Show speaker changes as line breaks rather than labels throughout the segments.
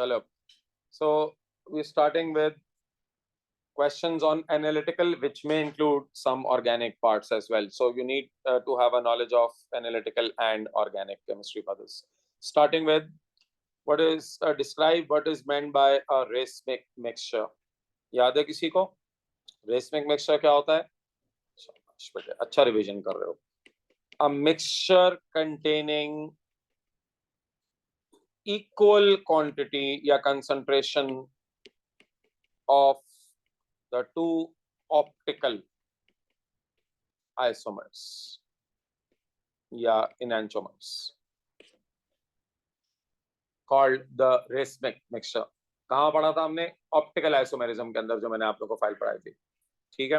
चलो, so we're starting with questions on analytical, which may include some organic parts as well. So you need to have a knowledge of analytical and organic chemistry for this. Starting with what is describe what is meant by a racemic mixture. याद है किसी को? Racemic mixture क्या होता है? अच्छा revision कर रहे हो. A mixture containing equal quantity या concentration of the two optical isomers या enantiomers called the racemic mixture. कहाँ पढ़ा था हमने? ऑप्टिकल आइसोमेरिज्म के अंदर, जो मैंने आप लोगों को फाइल पढ़ाई थी. ठीक है,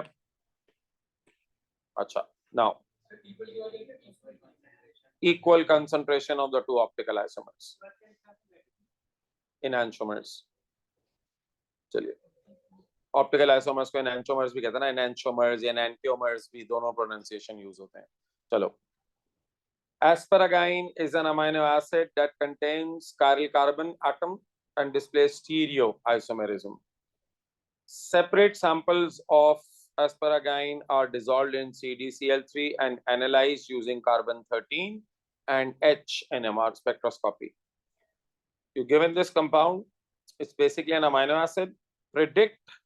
अच्छा. Now equal concentration of the two optical isomers enantiomers. चलिए, ऑप्टिकल आइसोमर्स को एनांटियोमर्स भी कहते हैं ना, एनांटियोमर्स या एनांटियोमर्स भी दोनों प्रोनाउंसिएशन यूज होते हैं. चलो, asparagine is an amino acid that contains chiral carbon atom and displays stereo isomerism. Separate samples of asparagine are dissolved in CdCl3 and analyzed using carbon-13 and HNMR spectroscopy. You given this compound, it's basically an amino acid. Predict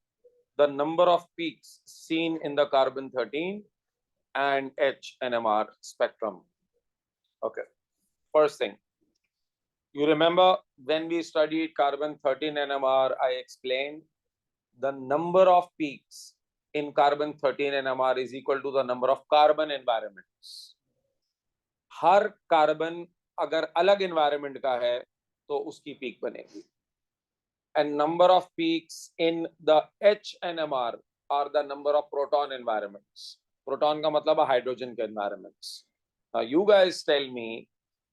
the number of peaks seen in the carbon-13 and HNMR spectrum. Okay, first thing, you remember when we studied carbon-13 NMR, I explained the number of peaks in carbon-13 NMR is equal to the number of carbon environments. Her carbon अगर अलग environment का है तो उसकी peak बनेगी. And number of peaks in the HNMR are the number of proton environments. Proton का मतलब है hydrogen के environments. Now you guys tell me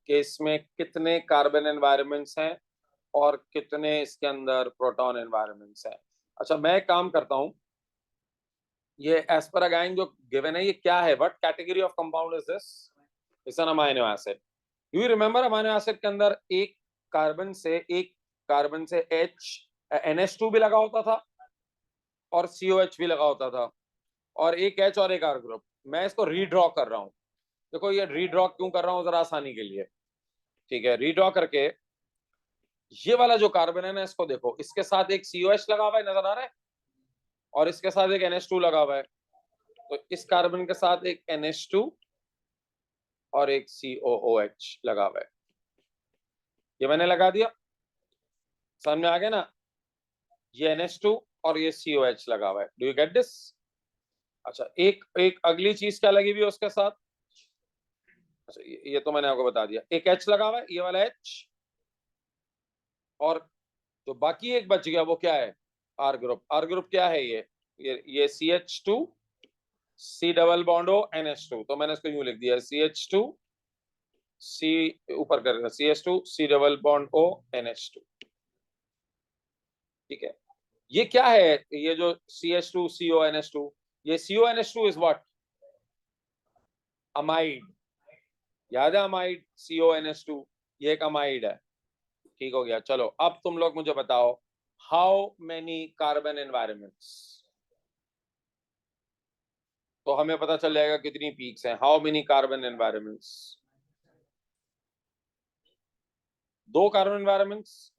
कि इसमें कितने कार्बन एनवायरनमेंट्स हैं और कितने इसके अंदर प्रोटॉन एनवायरनमेंट्स हैं. अच्छा, मैं एक काम करता हूं, ये एस्परागाइन जो गिवन है ये क्या है? What category of compound is this? It's an amino acid. You remember amino acid के अंदर एक कार्बन से NH2 भी लगा होता था और COH भी लगा होता था, और एक H और एक R ग्रुप. मैं इसको रीड्रॉ कर रहा हूं. देखो, ये रीड्रॉ क्यों कर रहा हूं? जरा आसानी के लिए. ठीक है, रीड्रॉ करके ये वाला जो कार्बन है ना, इसको देखो, इसके साथ एक COH लगा हुआ है, नजर आ रहा है, और इसके साथ एक NH2 लगा हुआ है. तो इस कार्बन के साथ एक NH2 और एक COOH लगा हुआ है. ये मैंने लगा दिया, समझ में आ गया ना? ये NH2 और ये COH लगा हुआ है. Do you get this? अच्छा, एक अगली चीज क्या लगी हुई है उसके साथ? अच्छा, ये तो मैंने आपको बता दिया. एक H लगा हुआ है, ये वाला H, और जो बाकी एक बच गया वो क्या है? R group. R ग्रुप क्या है? ये CH2 C double bond O NH2. तो मैंने इसको यूं लिख दिया, CH2 C ऊपर कर, CH2 C double bond O NH2. ठीक है, ये क्या है? ये जो CH2 CO NH2, ये CO NH2 is what? Amide. याद है अमाइड? CO NH2 ये एक अमाइड है. ठीक हो गया. चलो, अब तुम लोग मुझे बताओ, हाउ मेनी कार्बन एनवायरनमेंट्स? तो हमें पता चल जाएगा कितनी पीक्स हैं. How many carbon environments? 2 carbon environments.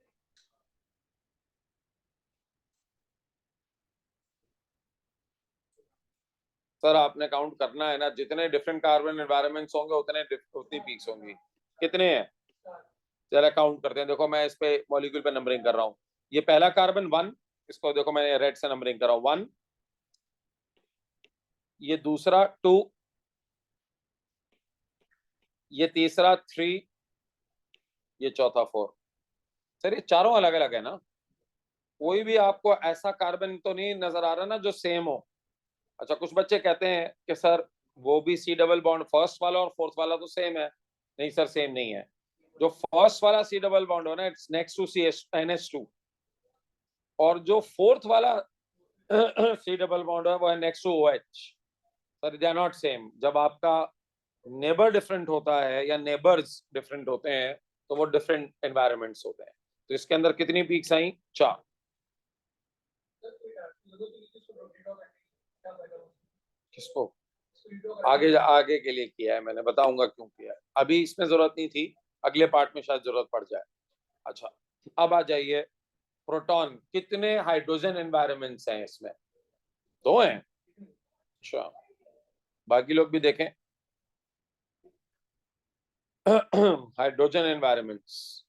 Sir आपने काउंट करना है ना, जितने डिफरेंट कार्बन एनवायरनमेंट्स होंगे उतनी पीक्स होंगी. कितने हैं? जरा काउंट करते हैं. देखो, मैं इस पे मॉलिक्यूल पे नंबरिंग कर रहा हूं. ये पहला कार्बन 1, इसको देखो मैंने रेड से नंबरिंग कर रहा हूं, 1. ये दूसरा 2, ये तीसरा 3, ये चौथा 4. सर ये चारों अलग अलग है ना? कोई भी आपको ऐसा कार्बन तो नहीं नजर आ रहा ना जो सेम हो? अच्छा, कुछ बच्चे कहते हैं कि सर वो भी C डबल बॉन्ड फर्स्ट वाला और फोर्थ वाला तो सेम है. नहीं सर, सेम नहीं है. जो फर्स्ट वाला C डबल बॉन्ड हो ना, इट्स नेक्स्ट टू NH2, और जो फोर्थ वाला C डबल बॉन्ड है वो है next to OH. Sir they are not same. जब आपका नेबर डिफरेंट होता है या नेबर्स डिफरेंट होते हैं तो वो डिफरेंट एनवायरनमेंट्स होते हैं. तो इसके अंदर कितनी पीक्स आई? 4। किसको? आगे आगे के लिए किया है मैंने, बताऊंगा क्यों किया है। अभी इसमें जरूरत नहीं थी, अगले पार्ट में शायद जरूरत पड़ जाए। अच्छा, अब आ जाइए, प्रोटॉन कितने हाइड्रोजन एनवायरनमेंट्स हैं इसमें? 2 हैं। अच्छा, बाकी लोग भी देखें। हाइड्रोजन एनवायरनमेंट्स,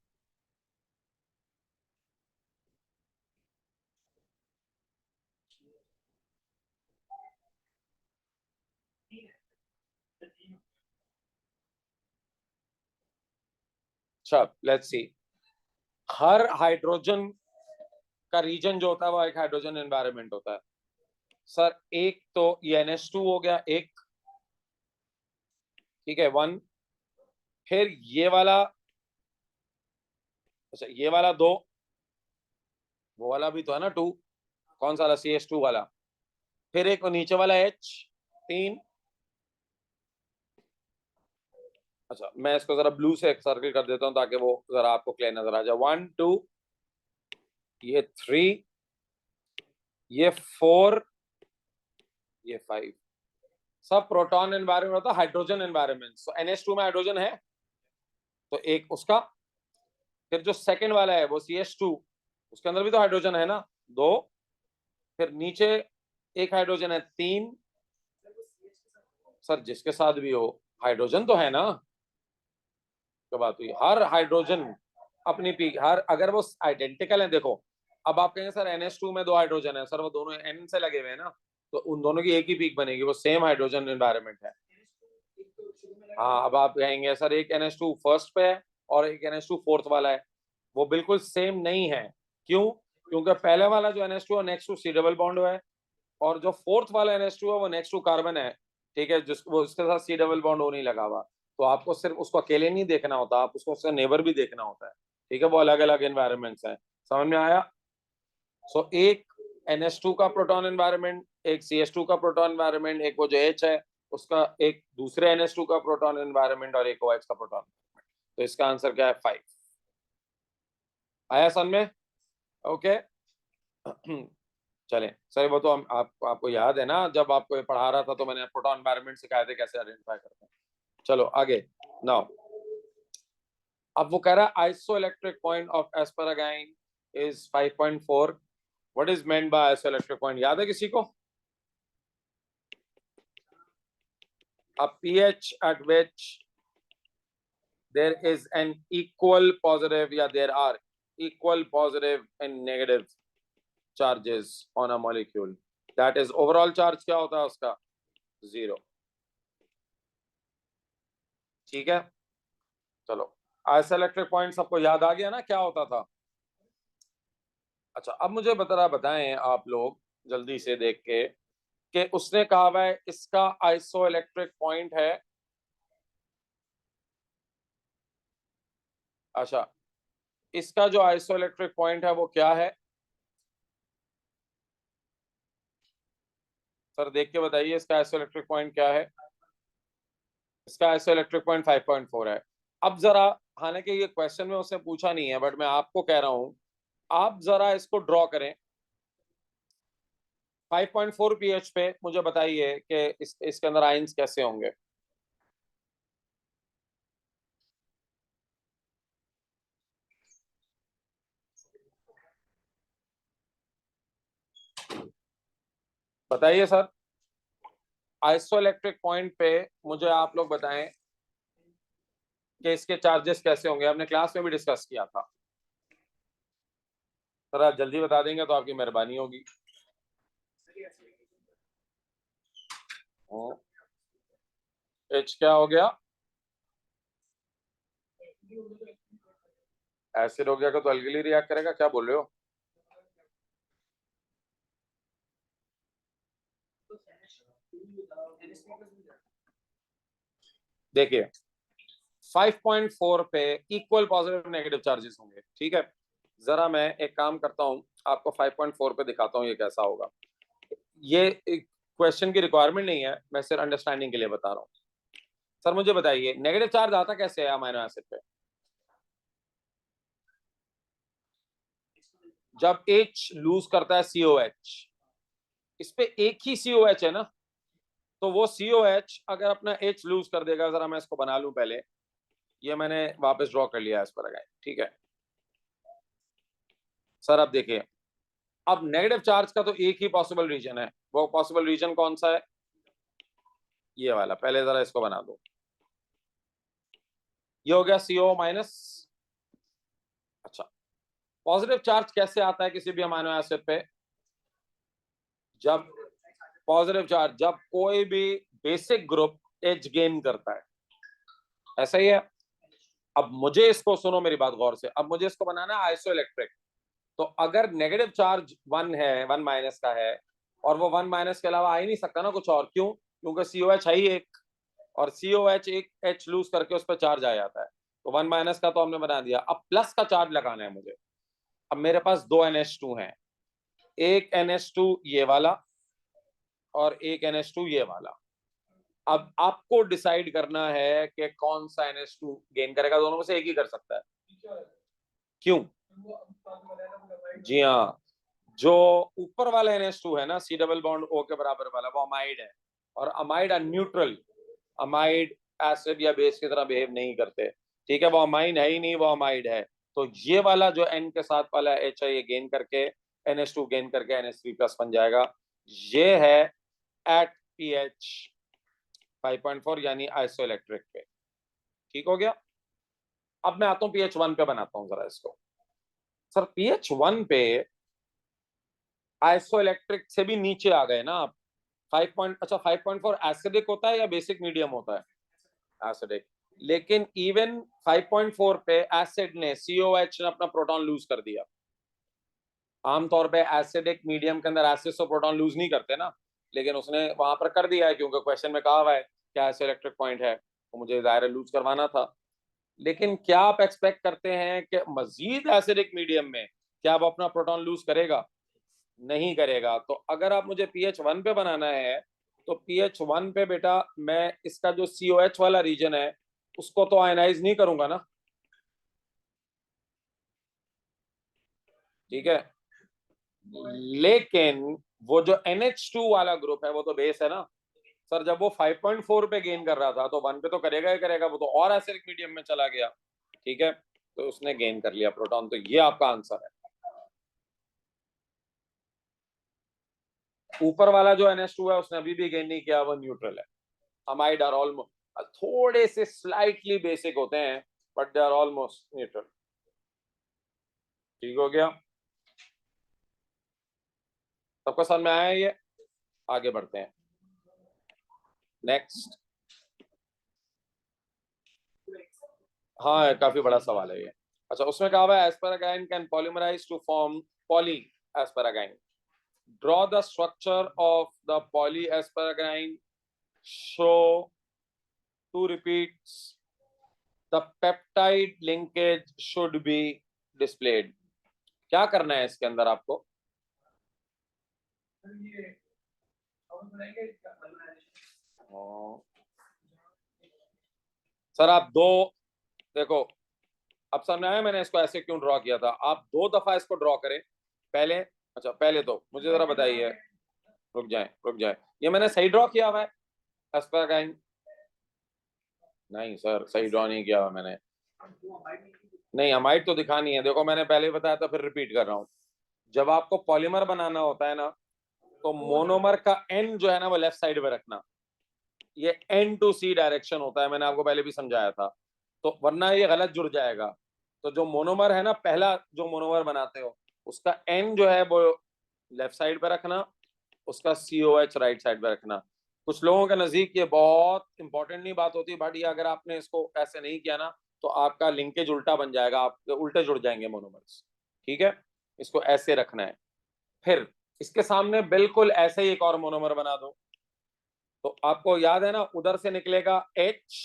अच्छा लेट्स सी। हर हाइड्रोजन का रीजन जो होता है वो एक हाइड्रोजन एनवायरनमेंट होता है। सर एक तो ये NH2 हो गया एक, ठीक है, 1। फिर ये वाला, अच्छा ये वाला 2, वो वाला भी तो है ना 2, कौन सा वाला? CH2 वाला। फिर एक नीचे वाला H, 3। अच्छा मैं इसको जरा ब्लू से एक सर्कल कर देता हूं ताकि वो जरा आपको क्लियर नजर आ जाए। 1 2, ये 3, ये 4, ये 5। सब प्रोटॉन एनवायरनमेंट होता है, हाइड्रोजन एनवायरनमेंट। तो NH2 में हाइड्रोजन है तो एक उसका। फिर जो सेकंड वाला है वो CH2, उसके अंदर भी तो हाइड्रोजन है ना, 2। फिर नीचे एक हाइड्रोजन है, 3। सर जिसके साथ भी हो हाइड्रोजन तो है ना, तो बात हुई। हर हाइड्रोजन अपनी पीक, हर अगर वो आइडेंटिकल है, देखो अब आप कहेंगे सर NH2 में 2 हाइड्रोजन है, सर वो दोनों N से लगे हुए हैं ना, तो उन दोनों की एक ही पीक बनेगी, वो सेम हाइड्रोजन एनवायरनमेंट है। हाँ, अब आप कहेंगे सर एक NH2 फर्स्ट पे है और एक NH2 फोर्थ वाला है, वो बिल्कुल सेम नहीं है। क्यों? क्योंकि पहले वाला जो NH2 है next to C double bond है, और जो फोर्थ वाला NH2 है वो नेक्स्ट टू कार्बन है, ठीक है, जिस वो उसके साथ C डबल बॉन्ड हो नहीं लगा हुआ। तो आपको सिर्फ उसको अकेले नहीं देखना होता, आप उसको उसका नेबर भी देखना होता है, ठीक है, वो अलग अलग एनवायरमेंट्स हैं। समझ में आया? सो एक NH2 का प्रोटॉन एनवायरनमेंट, एक CH2 का प्रोटॉन एनवायरनमेंट, एक वो जो H है उसका, एक दूसरे NH2 का प्रोटॉन एनवायरनमेंट, और एक OH का प्रोटॉन। तो इसका आंसर क्या है? 5। आया समझ में? ओके। चलें सर, वो तो हम आपको याद है ना, जब आपको ये पढ़ा रहा था तो मैंने प्रोटॉन एनवायरनमेंट सिखाए थे कैसे आइडेंटिफाई करते हैं। चलो आगे। नाउ अब वो कह रहा है isoelectric point of asparagine is 5.4। What is meant by isoelectric point? याद है किसी को? A pH at which there is an equal positive, या there are equal positive and negative charges on a molecule, that is overall charge क्या होता है उसका? 0। ठीक है, चलो आइसोइलेक्ट्रिक पॉइंट सबको याद आ गया ना क्या होता था? अच्छा अब मुझे बताएं आप लोग जल्दी से देख के कि उसने कहा हुआ है इसका आइसोइलेक्ट्रिक पॉइंट है। अच्छा, इसका जो आइसोइलेक्ट्रिक पॉइंट है वो क्या है? सर देख के बताइए इसका आइसोइलेक्ट्रिक पॉइंट क्या है? इसका आइसोइलेक्ट्रिक पॉइंट 5.4 है। अब जरा, हालांकि ये क्वेश्चन में उसने पूछा नहीं है बट मैं आपको कह रहा हूं, आप जरा इसको ड्रॉ करें 5.4 pH पे, मुझे बताइए कि इसके अंदर आयंस कैसे होंगे? बताइए सर, आइसोइलेक्ट्रिक पॉइंट पे मुझे आप लोग बताएं कि इसके चार्जेस कैसे होंगे। हमने क्लास में भी डिस्कस किया था, सर आप जल्दी बता देंगे तो आपकी मेहरबानी होगी। H क्या हो गया? एसिड हो गया तो अल्कली रिएक्ट करेगा, क्या बोल रहे हो? देखिए 5.4 पे इक्वल पॉजिटिव नेगेटिव चार्जेस होंगे, ठीक है। जरा मैं एक काम करता हूं, आपको 5.4 पे दिखाता हूं ये कैसा होगा। ये क्वेश्चन की रिक्वायरमेंट नहीं है, मैं सिर्फ अंडरस्टैंडिंग के लिए बता रहा हूँ। सर मुझे बताइए नेगेटिव चार्ज आता कैसे है अमीनो एसिड पे? जब H लूज करता है COH, इस पे एक ही COH है ना, तो वो COH अगर अपना H लूज कर देगा, जरा मैं इसको बना लूं पहले, ये मैंने वापस ड्रॉ कर लिया एस्पेरागाइन, ठीक है सर। अब देखिए, अब नेगेटिव चार्ज का तो एक ही पॉसिबल रीजन है, वो पॉसिबल रीजन कौन सा है, ये वाला। पहले जरा इसको बना दो, ये हो गया CO माइनस। अच्छा, पॉजिटिव चार्ज कैसे आता है किसी भी अमीनो एसिड पे, जब पॉजिटिव चार्ज, जब कोई भी बेसिक ग्रुप H गेन करता है, ऐसा ही है। अब मुझे इसको सुनो मेरी बात गौर से, अब मुझे इसको बनाना है आइसोइलेक्ट्रिक। तो अगर नेगेटिव चार्ज 1 है, 1 माइनस का है, और वो 1 माइनस के अलावा आ ही नहीं सकता ना कुछ और, क्यों, क्योंकि COH है ही एक, और COH एक H लूज करके उस पर चार्ज आ जाता है, तो 1 माइनस का तो हमने बना दिया। अब प्लस का चार्ज लगाना है मुझे। अब मेरे पास दो NH2 हैं, एक NH2 ये वाला और एक NH2 ये वाला। अब आपको डिसाइड करना है कि कौन सा NH2 गेन करेगा, दोनों में से एक ही कर सकता है। क्यों, जी हाँ, जो ऊपर वाला NH2 है ना, C डबल बॉन्ड O के बराबर वाला, वो अमाइड है, और अमाइड न्यूट्रल, अमाइड एसिड या बेस की तरह बिहेव नहीं करते, ठीक है, वो अमाइन है ही नहीं, वो अमाइड है। तो ये वाला जो N के साथ वाला H है, ये गेन करके NH2 गेन करके NH3 प्लस बन जाएगा। ये है एट pH 5.4 यानी आइसोइलेक्ट्रिक पे, ठीक हो गया। अब मैं आता हूं pH 1 पे, बनाता हूं जरा इसको। सर pH 1 पे आइसोइलेक्ट्रिक से भी नीचे आ गए ना आप। 5.4 एसिडिक होता है या बेसिक मीडियम होता है, एसिडिक। लेकिन इवन 5.4 पे एसिड ने, COH ने अपना प्रोटॉन लूज कर दिया। आमतौर पे एसिडिक मीडियम के अंदर एसिड तो प्रोटॉन लूज नहीं करते ना, लेकिन उसने वहां पर कर दिया है, क्योंकि क्वेश्चन में कहा हुआ है क्या इलेक्ट्रिक पॉइंट है, तो मुझे दायरा लूज करवाना था। लेकिन क्या आप एक्सपेक्ट करते हैं कि मजीद एसिडिक मीडियम में क्या वो अपना प्रोटॉन लूज करेगा, नहीं करेगा। तो अगर आप मुझे pH 1 पे बनाना है, तो pH 1 पे बेटा मैं इसका जो COH वाला रीजन है उसको तो आयनाइज नहीं करूंगा ना, ठीक है, लेकिन वो जो NH2 वाला ग्रुप है वो तो बेस है ना। सर जब वो 5.4 पे गेन कर रहा था तो 1 पे तो करेगा ही करेगा, वो तो और एसिडिक मीडियम में चला गया, ठीक है, तो उसने गेन कर लिया प्रोटॉन। तो ये आपका आंसर है। ऊपर वाला जो NH2 है उसने अभी भी गेन नहीं किया, वो न्यूट्रल है। अमाइड आर ऑलमोस्ट थोड़े से स्लाइटली बेसिक होते हैं, but they are almost neutral, ठीक हो गया। सबका समझ में आया ये, आगे बढ़ते हैं नेक्स्ट। हाँ काफी बड़ा सवाल है ये। अच्छा, उसमें कहा हुआ है asparagine can polymerise to form poly asparagine, draw the structure of the poly asparagine, show two repeats, the peptide linkage should be displayed. क्या करना है इसके अंदर आपको, सर आप दो, देखो अब समझ आया मैंने इसको ऐसे क्यों ड्रॉ किया था। आप दो दफा इसको ड्रॉ करें पहले। अच्छा पहले तो मुझे जरा बताइए, रुक जाए रुक जाए, ये मैंने सही ड्रॉ किया हुआ है एस्पेरागाइन? नहीं सर, सही ड्रॉ नहीं किया हुआ मैंने। नहीं, अमाइड तो दिखानी है, देखो मैंने पहले ही बताया था, फिर रिपीट कर रहा हूँ। जब आपको पॉलीमर बनाना होता है ना, तो मोनोमर का एन जो है ना वो लेफ्ट साइड में रखना, ये N to C डायरेक्शन होता है, मैंने आपको पहले भी समझाया था, तो वरना ये गलत जुड़ जाएगा। तो जो मोनोमर है ना, पहला जो मोनोमर बनाते हो उसका N जो है वो लेफ्ट साइड पे रखना, उसका COH राइट साइड पे रखना। कुछ लोगों के नजदीक ये बहुत इंपॉर्टेंट नहीं बात होती, बट ये अगर आपने इसको ऐसे नहीं किया ना तो आपका लिंकेज उल्टा बन जाएगा, आपके उल्टे जुड़ जाएंगे मोनोमर्स, ठीक है, इसको ऐसे रखना है। फिर इसके सामने बिल्कुल ऐसे ही एक और मोनोमर बना दो, तो आपको याद है ना, उधर से निकलेगा H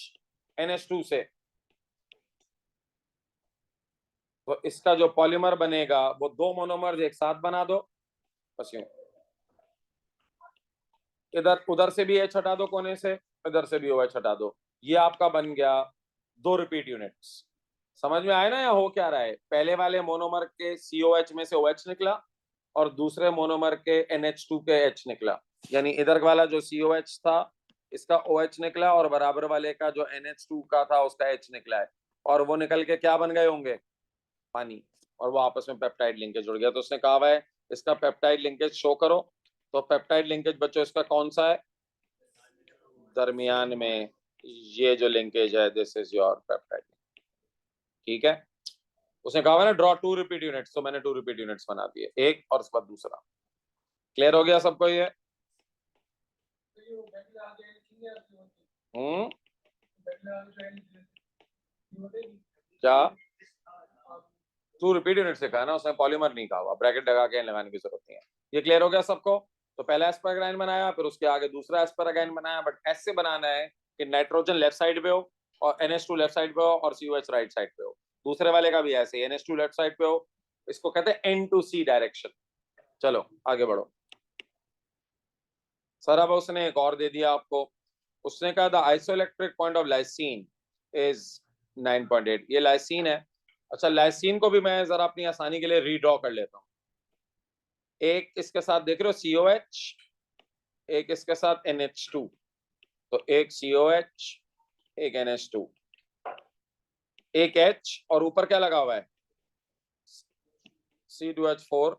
NH2 से, तो इसका जो पॉलीमर बनेगा वो दो मोनोमर एक साथ बना दो, बस यूं। इधर उधर से भी H हटा दो कोने से, इधर से भी OH हटा दो, ये आपका बन गया दो रिपीट यूनिट्स। समझ में आया ना, या हो क्या रहा है? पहले वाले मोनोमर के COH में से OH निकला और दूसरे मोनोमर के NH2 के H निकला, यानी इधर वाला जो COH था इसका OH निकला और बराबर वाले का जो NH2 का था उसका H निकला है, और वो निकल के क्या बन गए होंगे? पानी, और वो आपस में पेप्टाइड लिंकेज जुड़ गया। तो उसने कहा है इसका पेप्टाइड लिंकेज शो करो। तो पेप्टाइड लिंकेज बच्चों इसका कौन सा है? दरमियान में ये जो लिंकेज है, दिस इज योर पेप्टाइड। ठीक है, उसने कहा ना ड्रॉ 2 रिपीट यूनिट्स, तो मैंने 2 रिपीट यूनिट्स बना दिए, एक और उसके बाद दूसरा। क्लियर हो गया सबको ये? क्या 2 रिपीट यूनिट्स लिखा है ना उसने, पॉलीमर नहीं कहा हुआ, ब्रैकेट लगा के लगाने की जरूरत नहीं है। ये क्लियर हो गया सबको? तो पहला एस्पेरागाइन बनाया, फिर उसके आगे दूसरा एस्पेरागाइन बनाया, बट ऐसे बनाना है कि नाइट्रोजन लेफ्ट साइड पे हो और NH2 लेफ्ट साइड पे हो और COH राइट साइड पे हो। दूसरे वाले का भी ऐसे NH2 लेफ्ट साइड पे हो, इसको कहते हैं N to C डायरेक्शन। चलो आगे बढ़ो सर। अब उसने एक और दे दिया आपको, उसने कहा the isoelectric point of lysine is 9.8। ये लाइसिन है। अच्छा, लाइसिन को भी मैं जरा अपनी आसानी के लिए रीड्रॉ कर लेता हूँ। एक इसके साथ देख रहे हो COH, एक इसके साथ NH2, तो एक COH एक NH2 एक H, और ऊपर क्या लगा हुआ है? C2H4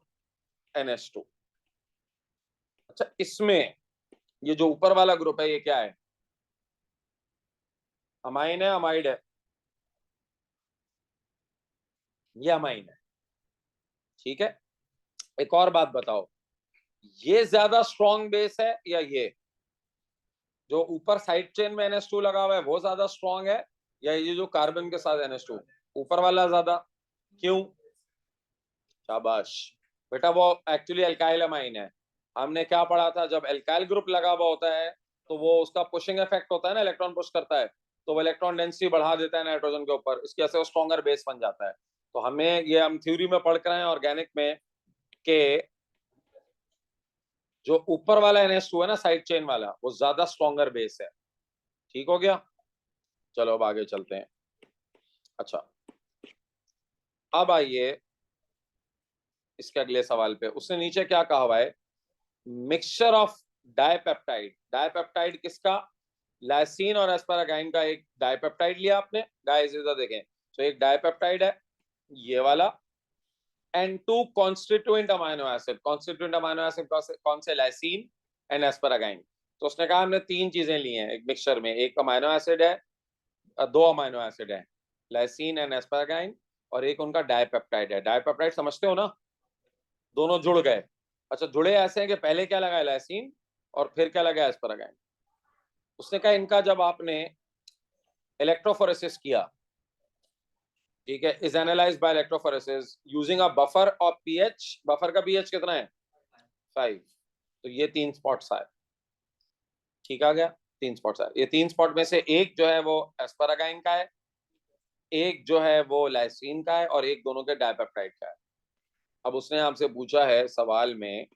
NH2। अच्छा, इसमें ये जो ऊपर वाला ग्रुप है ये क्या है? अमाइन है, अमाइड है? ये अमाइन है। ठीक है, एक और बात बताओ, ये ज्यादा स्ट्रॉन्ग बेस है या ये जो ऊपर साइड चेन में NH2 लगा हुआ है वो ज्यादा स्ट्रॉन्ग है, या ये जो कार्बन के साथ NH2? ऊपर वाला ज्यादा। क्यों? शाबाश बेटा, वो एक्चुअली एल्काइल अमाइन है। हमने क्या पढ़ा था, जब एल्काइल ग्रुप लगा हुआ होता है तो वो उसका पुशिंग इफेक्ट होता है ना, इलेक्ट्रॉन पुश करता है, तो वो इलेक्ट्रॉन डेंसिटी बढ़ा देता है नाइट्रोजन के ऊपर, इसकी वजह से वो स्ट्रॉन्गर बेस बन जाता है। तो हमें ये हम थ्योरी में पढ़ कर आए ऑर्गेनिक में कि जो ऊपर वाला NH2 है ना, साइड चेन वाला, वो ज्यादा स्ट्रॉन्गर बेस है। ठीक हो गया? चलो अब आगे चलते हैं। अच्छा, अब आइए इसके अगले सवाल पे। उसने नीचे क्या कहा हुआ है? Mixture of dipeptide. डाइपेप्टाइड किसका? लाइसिन और एस्पारागाइन का एक डाइपेप्टाइड लिया आपने, गाइस इधर देखें, तो एक डाइपेप्टाइड है ये वाला, and 2 constituent amino acid. Constituent amino acid कौन से? Lysine and asparagine. तो उसने कहा हमने 3 चीजें ली हैं एक मिक्सचर में, एक अमाइनो एसिड है, 2 अमाइनो एसिड है, लाइसिन एंड एस्पारागाइन, और एक उनका डाइपेप्टाइड है। डाइपेप्टाइड समझते हो ना, दोनों जुड़ गए। अच्छा, जुड़े ऐसे हैं कि पहले क्या लगा? लाइसिन, और फिर क्या लगा? एस्पारागाइन। उसने कहा इनका जब आपने इलेक्ट्रोफोरेसिस किया, ठीक है, is analyse by electrophoresis using a buffer of pH. Buffer का पीएच कितना है? 5। तो ये 3 स्पॉट्स आए। ठीक आ गया? 3 स्पॉट्स आए। ये 3 स्पॉट में से एक जो है वो एस्पारागाइन का है, एक जो है वो लाइसिन का है, और एक दोनों के डाइपेप्टाइड का है। अब उसने आपसे पूछा है सवाल में,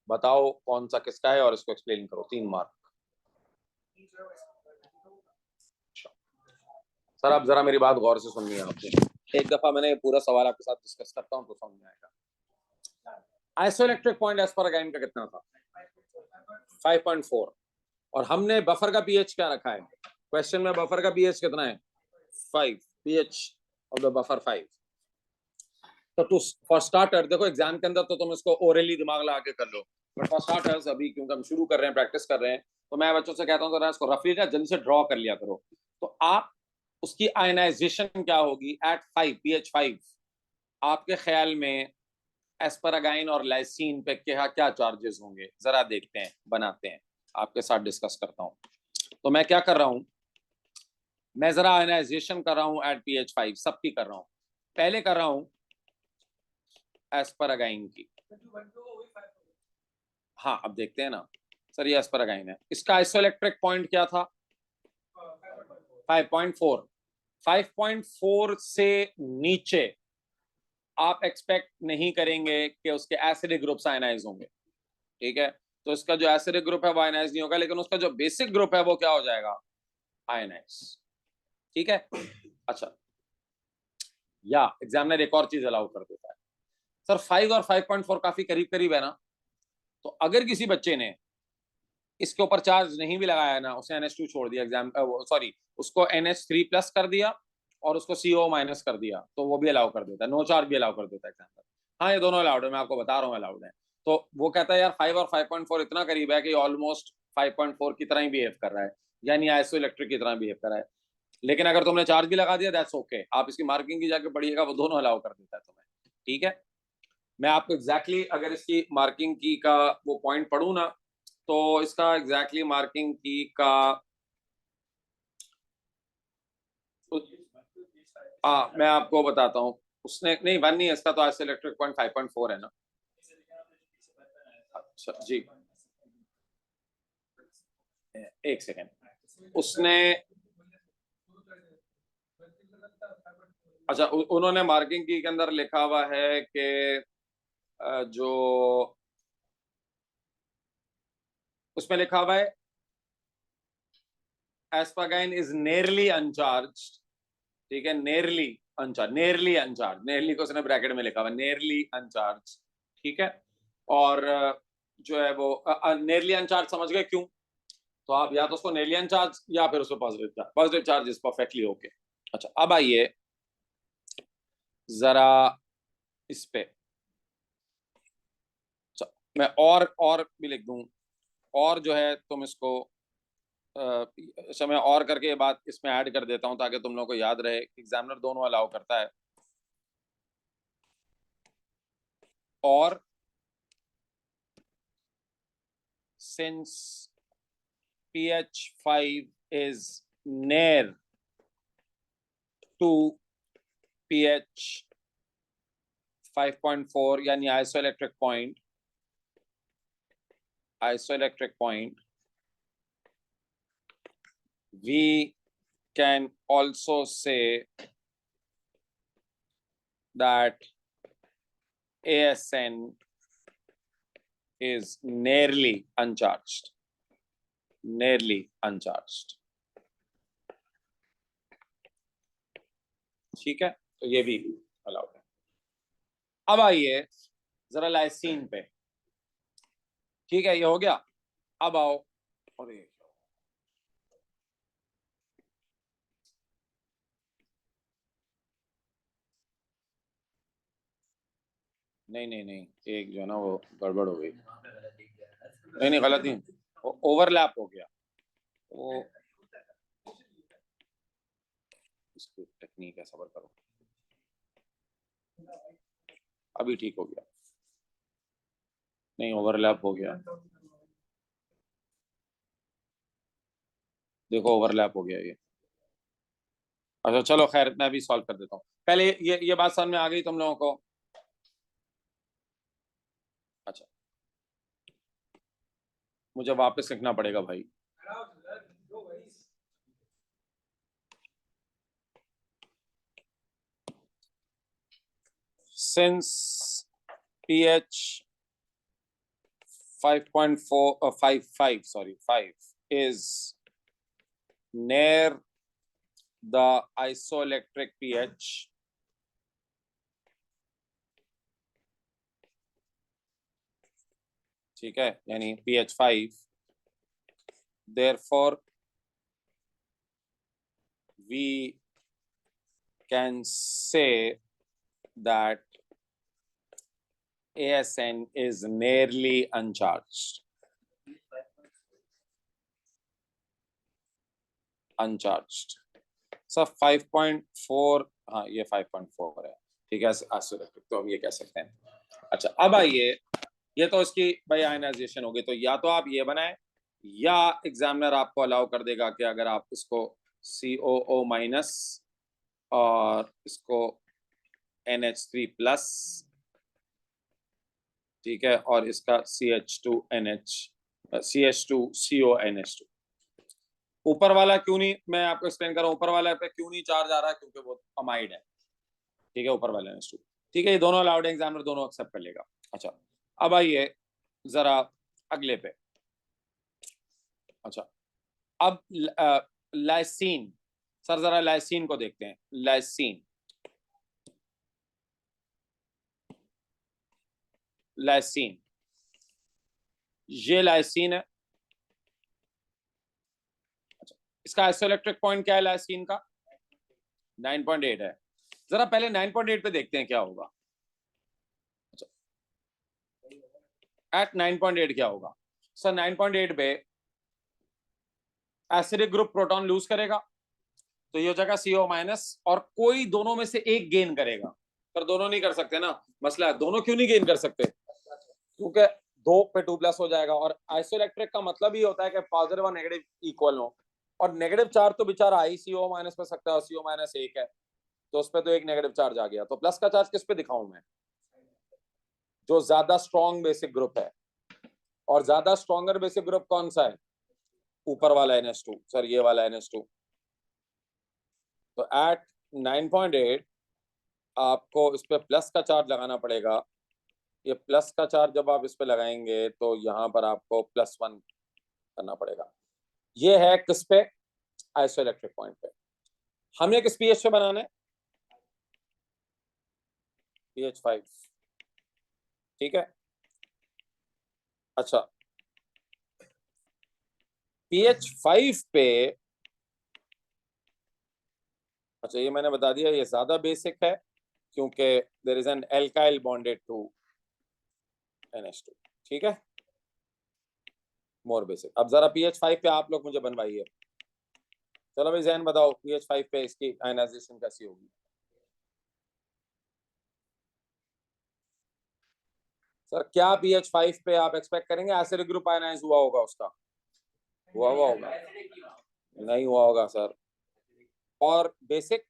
बताओ कौन सा किसका है और इसको एक्सप्लेन करो। 3 मार्क। सर आप जरा मेरी बात गौर से सुननी है आपने। एक दफा मैंने पूरा सवाल आपके साथ डिस्कस करता हूँ तो समझ में आएगा। आइसोइलेक्ट्रिक पॉइंट एस्पारागाइन का कितना था? 5.4। और हमने बफर का पीएच क्या रखा है? क्वेश्चन में बफर का पीएच कितना है? 5। PH of the buffer 5। तो टू फॉर स्टार्टर, देखो एग्जाम के अंदर तो तुम इसको ओरली दिमाग लगा के कर लो, बट फॉर स्टार्टर्स अभी क्योंकि हम शुरू कर रहे हैं, प्रैक्टिस कर रहे हैं, तो मैं बच्चों से कहता हूँ तो इसको रफली ना जल्दी से ड्रॉ कर लिया करो। तो आप उसकी आयनाइजेशन क्या होगी एट 5 pH 5? आपके ख्याल में एस्पारागाइन और लाइसिन पे क्या क्या चार्जेस होंगे? जरा देखते हैं, बनाते हैं, आपके साथ डिस्कस करता हूँ। तो मैं क्या कर रहा हूँ, मैं जरा आयनाइजेशन कर रहा हूँ एट pH 5, सबकी कर रहा हूँ। पहले कर रहा हूँ एस्पारागाइन की। हाँ अब देखते हैं ना सर, ये एस्पारागाइन है, इसका आइसोइलेक्ट्रिक पॉइंट क्या था? 5.4। 5.4 से नीचे आप एक्सपेक्ट नहीं करेंगे कि उसके एसिडिक ग्रुप्स आयनाइज होंगे। ठीक है, तो इसका जो एसिडिक ग्रुप है वो आयनाइज नहीं होगा, लेकिन उसका जो बेसिक ग्रुप है वो क्या हो जाएगा? आयनाइज। ठीक है, अच्छा या एग्जामिनर एक और चीज अलाउ कर देता है, सर 5 और 5.4 काफी करीब करीब है ना, तो अगर किसी बच्चे ने इसके ऊपर चार्ज नहीं भी लगाया ना, उसने NH2 छोड़ दिया एग्जाम, सॉरी उसको NH3 प्लस कर दिया और उसको CO माइनस कर दिया, तो वो भी अलाउ कर देता है, नो चार्ज भी अलाउ कर देता है एग्जाम्पल। हाँ ये दोनों अलाउड है, मैं आपको बता रहा हूँ अलाउड है। तो वो कहता है यार 5 और 5.4 इतना करीब है कि ऑलमोस्ट 5.4 की तरह ही बिहेव कर रहा है, यानी आइसो इलेक्ट्रिक की तरह बिहेव कर रहा है। लेकिन अगर तुमने चार्ज भी लगा दिया दैट्स ओके, आप इसकी मार्किंग की जाके पढ़िएगा, वो दोनों अलाउ कर देता है तुम्हें, ठीक है। मैं आपको एग्जैक्टली अगर इसकी मार्किंग की का वो पॉइंट पढ़ू ना, तो इसका एग्जैक्टली मार्किंग की का मैं आपको बताता हूँ। उसने नहीं, वन नहीं है इसका, तो आज से इलेक्ट्रिक पॉइंट 5.4 है ना। अच्छा जी, एक सेकेंड। उसने अच्छा उन्होंने मार्किंग की के अंदर लिखा हुआ है कि जो उसमें लिखा हुआ है एस्पागाइन इज नेरली अनचार्ज, ठीक है, नेरली अनचार्ज, नेरली अनचार्ज, नेरली को उसने ब्रैकेट में लिखा हुआ है नेरली अनचार्ज, ठीक है। और जो है वो नेरली अनचार्ज समझ गए क्यों, तो आप या तो उसको नेरली अनचार्ज या फिर उसको positive charge is perfectly okay. अच्छा अब आइए जरा इस पे, मैं और भी लिख दूं, और जो है तुम इसको समय और करके ये बात इसमें ऐड कर देता हूं ताकि तुम लोगों को याद रहे, एग्जामिनर दोनों अलाउ करता है। और since pH 5 is near to pH 5.4 यानी isoelectric point, we can also say that ASN is nearly uncharged, ठीक है, तो ये भी अलाउड है। अब आइए जरा लाइसीन पे, ठीक है ये हो गया। अब आओ, अरे नहीं नहीं नहीं, एक जो है ना वो गड़बड़ हो गई, नहीं नहीं गलत नहीं, ओवरलैप हो गया वो, इसकी टेक्निक है, सबर करो, अभी ठीक हो गया, नहीं ओवरलैप हो गया, देखो ओवरलैप हो गया ये। अच्छा चलो खैर मैं भी सॉल्व कर देता हूँ, पहले ये बात समझ में आ गई तुम लोगों को। अच्छा मुझे वापस लिखना पड़ेगा भाई, since pH 5.4 5 sorry 5 is near the isoelectric pH, ठीक है, यानी pH 5, therefore we can say that ASN is nearly uncharged, sir 5.4, हाँ ये 5.4 है, ठीक है आइसोइलेक्ट्रिक, तो हम ये कह सकते हैं। अच्छा अब आइए, ये तो इसकी भाई आयनाइजेशन होगी, तो या तो आप ये बनाए या एग्जामिनर आपको अलाउ कर देगा कि अगर आप इसको COO माइनस और इसको NH3 प्लस, ठीक है, और इसका CH2CO NH2, ऊपर वाला क्यों नहीं, मैं आपको एक्सप्लेन कर रहा हूँ, ऊपर वाला पे क्यों नहीं चार्ज आ रहा है, क्योंकि वो अमाइड है, ठीक है, ऊपर वाला NH2, ठीक है, ये दोनों अलाउड है, एग्जामिनर दोनों एक्सेप्ट कर लेगा। अच्छा अब आइए जरा अगले पे, अच्छा अब लाइसीन, सर जरा लाइसीन को देखते हैं, लाइसीन लाइसीन, ये लाइसीन है। अच्छा, इसका आइसोइलेक्ट्रिक पॉइंट क्या है लाइसीन का? 9.8 है। जरा पहले 9.8 पे देखते हैं क्या होगा। अच्छा, एट 9.8 क्या होगा सर? 9.8 पे एसिडिक ग्रुप प्रोटॉन लूज करेगा, तो ये हो जाएगा CO माइनस, और कोई दोनों में से एक गेन करेगा। पर दोनों नहीं कर सकते ना, मसला है। दोनों क्यों नहीं गेन कर सकते? क्योंकि 2 पे 2 प्लस हो जाएगा, और आइसोइलेक्ट्रिक का मतलब ही होता है कि पॉजिटिव और नेगेटिव इक्वल हो, और नेगेटिव चार्ज तो बेचारा आई CO माइनस पे सकता है, CO माइनस 1 है, तो उस पर तो एक नेगेटिव चार्ज आ गया। तो प्लस का चार्ज किस पे दिखाऊं मैं? जो ज्यादा स्ट्रॉन्ग बेसिक ग्रुप है, और ज्यादा स्ट्रॉन्गर बेसिक ग्रुप कौन सा है? ऊपर वाला NH2 सर, ये वाला NH2। तो एट 9.8 आपको इस पे प्लस का चार्ज लगाना पड़ेगा। ये प्लस का चार्ज जब आप इस पे लगाएंगे तो यहाँ पर आपको +1 करना पड़ेगा। ये है किस पे? आइसोइलेक्ट्रिक पॉइंट पे। हमने किस pH पे बनाना है? pH 5। ठीक है। अच्छा, pH 5 पे, अच्छा ये मैंने बता दिया, ये ज्यादा बेसिक है क्योंकि there is an alkyl bonded to NH2। ठीक है, मोर बेसिक। अब जरा pH 5 पे आप लोग मुझे बनवाइए। चलो भाई जैन बताओ, pH 5 पे इसकी आयनाइजेशन कैसी होगी? सर क्या pH 5 पे आप एक्सपेक्ट करेंगे एसिडिक ग्रुप आयनाइज हुआ होगा उसका? हुआ हुआ होगा? नहीं हुआ होगा सर। और बेसिक?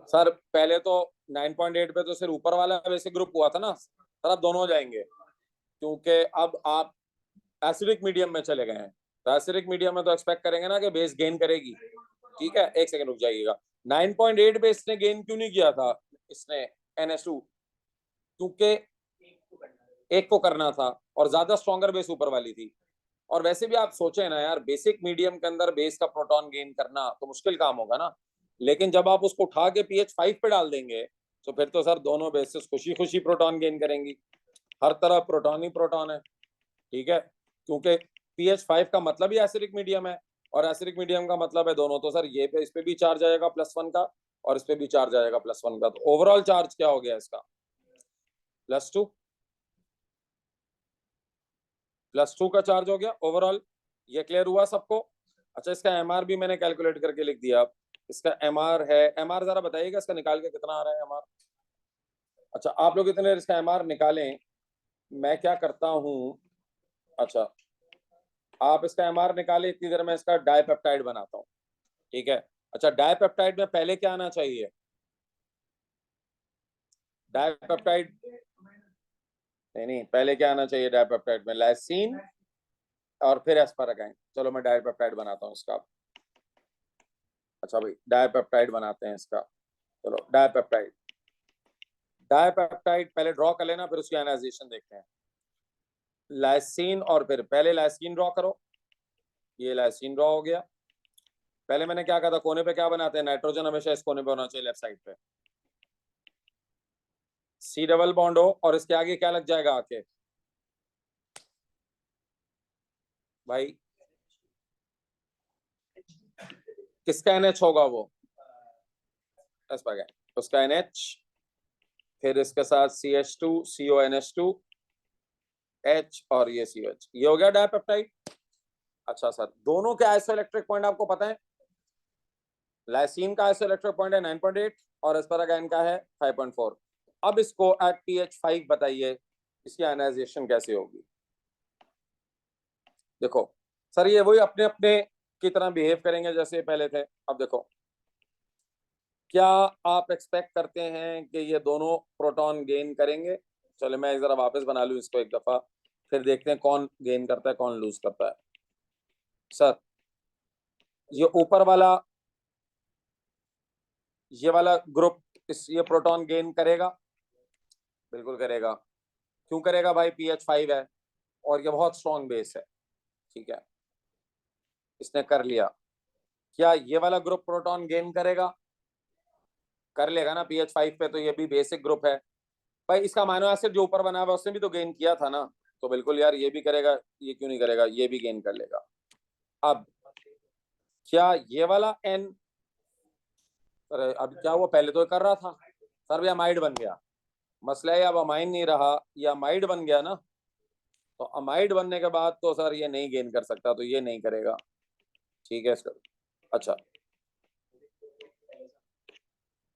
सर पहले तो 9.8 पे तो सिर्फ ऊपर वाला बेसिक ग्रुप हुआ था ना सर, अब दोनों हो जाएंगे, क्योंकि अब आप एसिडिक मीडियम में चले गए हैं। तो एसिडिक मीडियम में तो एक्सपेक्ट करेंगे ना कि बेस गेन करेगी। ठीक है, एक सेकंड रुक जाइएगा। 9.8 पे इसने गेन क्यों नहीं किया था इसने NH2? क्योंकि एक को करना था, और ज्यादा स्ट्रॉन्गर बेस ऊपर वाली थी। और वैसे भी आप सोचे ना यार, बेसिक मीडियम के अंदर बेस का प्रोटॉन गेन करना तो मुश्किल काम होगा ना। लेकिन जब आप उसको उठा के pH 5 पे डाल देंगे तो फिर तो सर दोनों बेसिस खुशी खुशी प्रोटॉन गेन करेंगी। हर तरह प्रोटॉन ही प्रोटॉन है। ठीक है, क्योंकि pH 5 का मतलब ही एसिडिक मीडियम है, और एसिडिक मीडियम का मतलब है दोनों। तो सर ये पे इस पे भी चार्ज आएगा +1 का, और इस पे भी चार्ज आएगा +1 का। तो ओवरऑल चार्ज क्या हो गया इसका? +2। +2 का चार्ज हो गया ओवरऑल। ये क्लियर हुआ सबको? अच्छा, इसका MR भी मैंने कैलकुलेट करके लिख दिया। इसका MR है, MR जरा बताइएगा इसका निकाल के कितना आ रहा है MR? अच्छा, आप लोग इतने इसका MR निकालें, मैं क्या करता हूँ। अच्छा, आप इसका MR निकाले, इतनी देर में इसका डाइपेप्टाइड बनाता हूँ। ठीक है। अच्छा, डाइपेप्टाइड में पहले क्या आना चाहिए? डाइपेप्टाइड, नहीं नहीं, पहले क्या आना चाहिए डाइपेप्टाइड में? लाइसीन और फिर एस्पारागाइन। चलो मैं डाइपेप्टाइड बनाता हूँ इसका। अच्छा भाई, डाइपेप्टाइड बनाते हैं इसका। चलो डाइपेप्टाइड, डाइपेप्टाइड पहले ड्रॉ कर लेना, फिर उसकी आयनाइजेशन देखते हैं। लाइसीन, और फिर पहले लाइसीन ड्रॉ करो। ये लाइसीन ड्रॉ हो गया। पहले मैंने क्या कहा था, कोने पे क्या बनाते हैं? नाइट्रोजन हमेशा इस कोने पे होना चाहिए, लेफ्ट साइड पे। C डबल बॉन्ड हो, और इसके आगे क्या लग जाएगा आके भाई? किसका NH होगा वो? उसका NH, फिर इसके साथ CH2 CONH2 H, और ये CH। ये हो गया डाइपेप्टाइड। अच्छा सर, दोनों के आइसोइलेक्ट्रिक पॉइंट आपको पता है? लाइसीन का आइसोइलेक्ट्रिक पॉइंट है 9.8, और एस्पारागाइन का है 5.4। अब इसको एट pH 5 बताइए, इसकी आयनाइजेशन कैसे होगी? देखो सर, ये वही अपने अपने की तरह बिहेव करेंगे जैसे पहले थे। अब देखो, क्या आप एक्सपेक्ट करते हैं कि ये दोनों प्रोटॉन गेन करेंगे? चलो मैं जरा वापस बना लूं इसको एक दफा, फिर देखते हैं कौन गेन करता है कौन लूज करता है। सर ये ऊपर वाला, ये वाला ग्रुप, इस ये प्रोटॉन गेन करेगा? बिल्कुल करेगा। क्यों करेगा भाई? pH 5 है, और ये बहुत स्ट्रॉन्ग बेस है। ठीक है, इसने कर लिया। क्या ये वाला ग्रुप प्रोटॉन गेन करेगा? कर लेगा ना pH 5 पे, तो ये भी बेसिक ग्रुप है भाई। इसका अमीनो एसिड जो ऊपर बना हुआ है उसने भी तो गेन किया था ना, तो बिल्कुल यार ये भी करेगा, ये क्यों नहीं करेगा, ये भी गेन कर लेगा। अब क्या ये वाला N, अरे अब क्या हुआ, पहले तो कर रहा था सर, भी अमाइड बन गया। मसला है अब अमाइन नहीं रहा, ये अमाइड बन गया ना, तो अमाइड बनने के बाद तो सर ये नहीं गेन कर सकता, तो ये नहीं करेगा। ठीक है इसका, अच्छा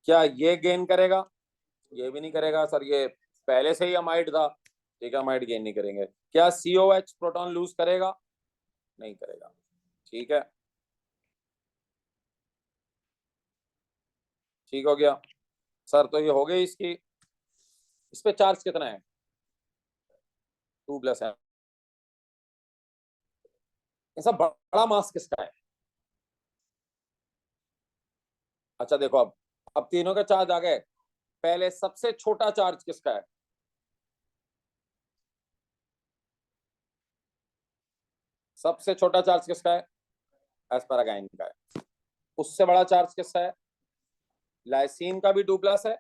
क्या ये गेन करेगा, ये भी नहीं करेगा सर, ये पहले से ही अमाइड था। ठीक है, अमाइड गेन नहीं करेंगे। क्या COH प्रोटॉन लूज करेगा, नहीं करेगा। ठीक है, ठीक हो गया सर, तो ये हो गई इसकी। इस पे चार्ज कितना है, 2 प्लस है। ऐसा बड़ा मास किसका है, अच्छा देखो अब तीनों का चार्ज आ गए। पहले सबसे छोटा चार्ज किसका है, सबसे छोटा चार्ज किसका है, एस्पारागाइन का है। उससे बड़ा चार्ज किसका है, लाइसीन का भी 2 प्लस है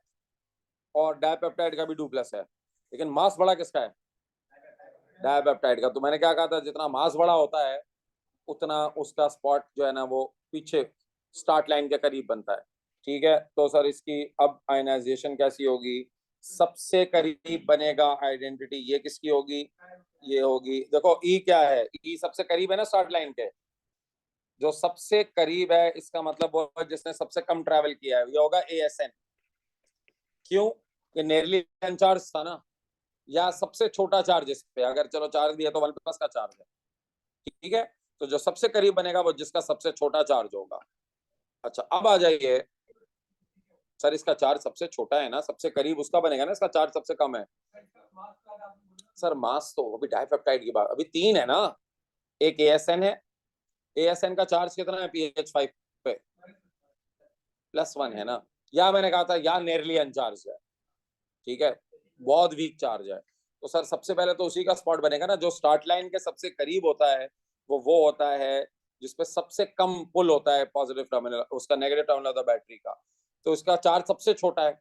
और डाइपेप्टाइड का भी 2 प्लस है। लेकिन मास बड़ा किसका है, डाइपेप्टाइड का। तो मैंने क्या कहा था, जितना मास बड़ा होता है उतना उसका स्पॉट जो है ना वो पीछे स्टार्ट लाइन के करीब बनता है। ठीक है, तो सर इसकी अब आयनाइजेशन कैसी होगी, सबसे करीब बनेगा आइडेंटिटी, ये किसकी होगी, ये होगी। देखो ई क्या है, ई सबसे करीब है ना स्टार्ट लाइन के, जो सबसे करीब है इसका मतलब वो है जिसने सबसे कम ट्रैवल किया है, ये होगा ASN। क्यों, ये नियरली चार्ज था ना, या सबसे छोटा चार्ज इस पे, अगर चलो चार्ज दिया तो 1 प्लस का चार्ज है। ठीक है, तो जो सबसे करीब बनेगा वो जिसका सबसे छोटा चार्ज होगा। अच्छा अब आ जाइए, सर इसका चार्ज सबसे छोटा है ना, सबसे करीब उसका बनेगा ना, इसका चार्ज सबसे कम है। सर मास तो अभी डाइपेप्टाइड की बात, अभी 3 है ना, एक ASN है, ASN का चार्ज कितना है pH 5 पे, +1 है ना, या मैंने कहा था या नियरली अनचार्ज है। ठीक है, बहुत वीक चार्ज है। तो सर सबसे पहले तो उसी का स्पॉट बनेगा ना, जो स्टार्ट लाइन के सबसे करीब होता है वो होता है जिसपे सबसे कम पुल होता है पॉजिटिव टर्मिनल, उसका नेगेटिव टर्मिनल होता है बैटरी का, तो इसका चार्ज सबसे छोटा है।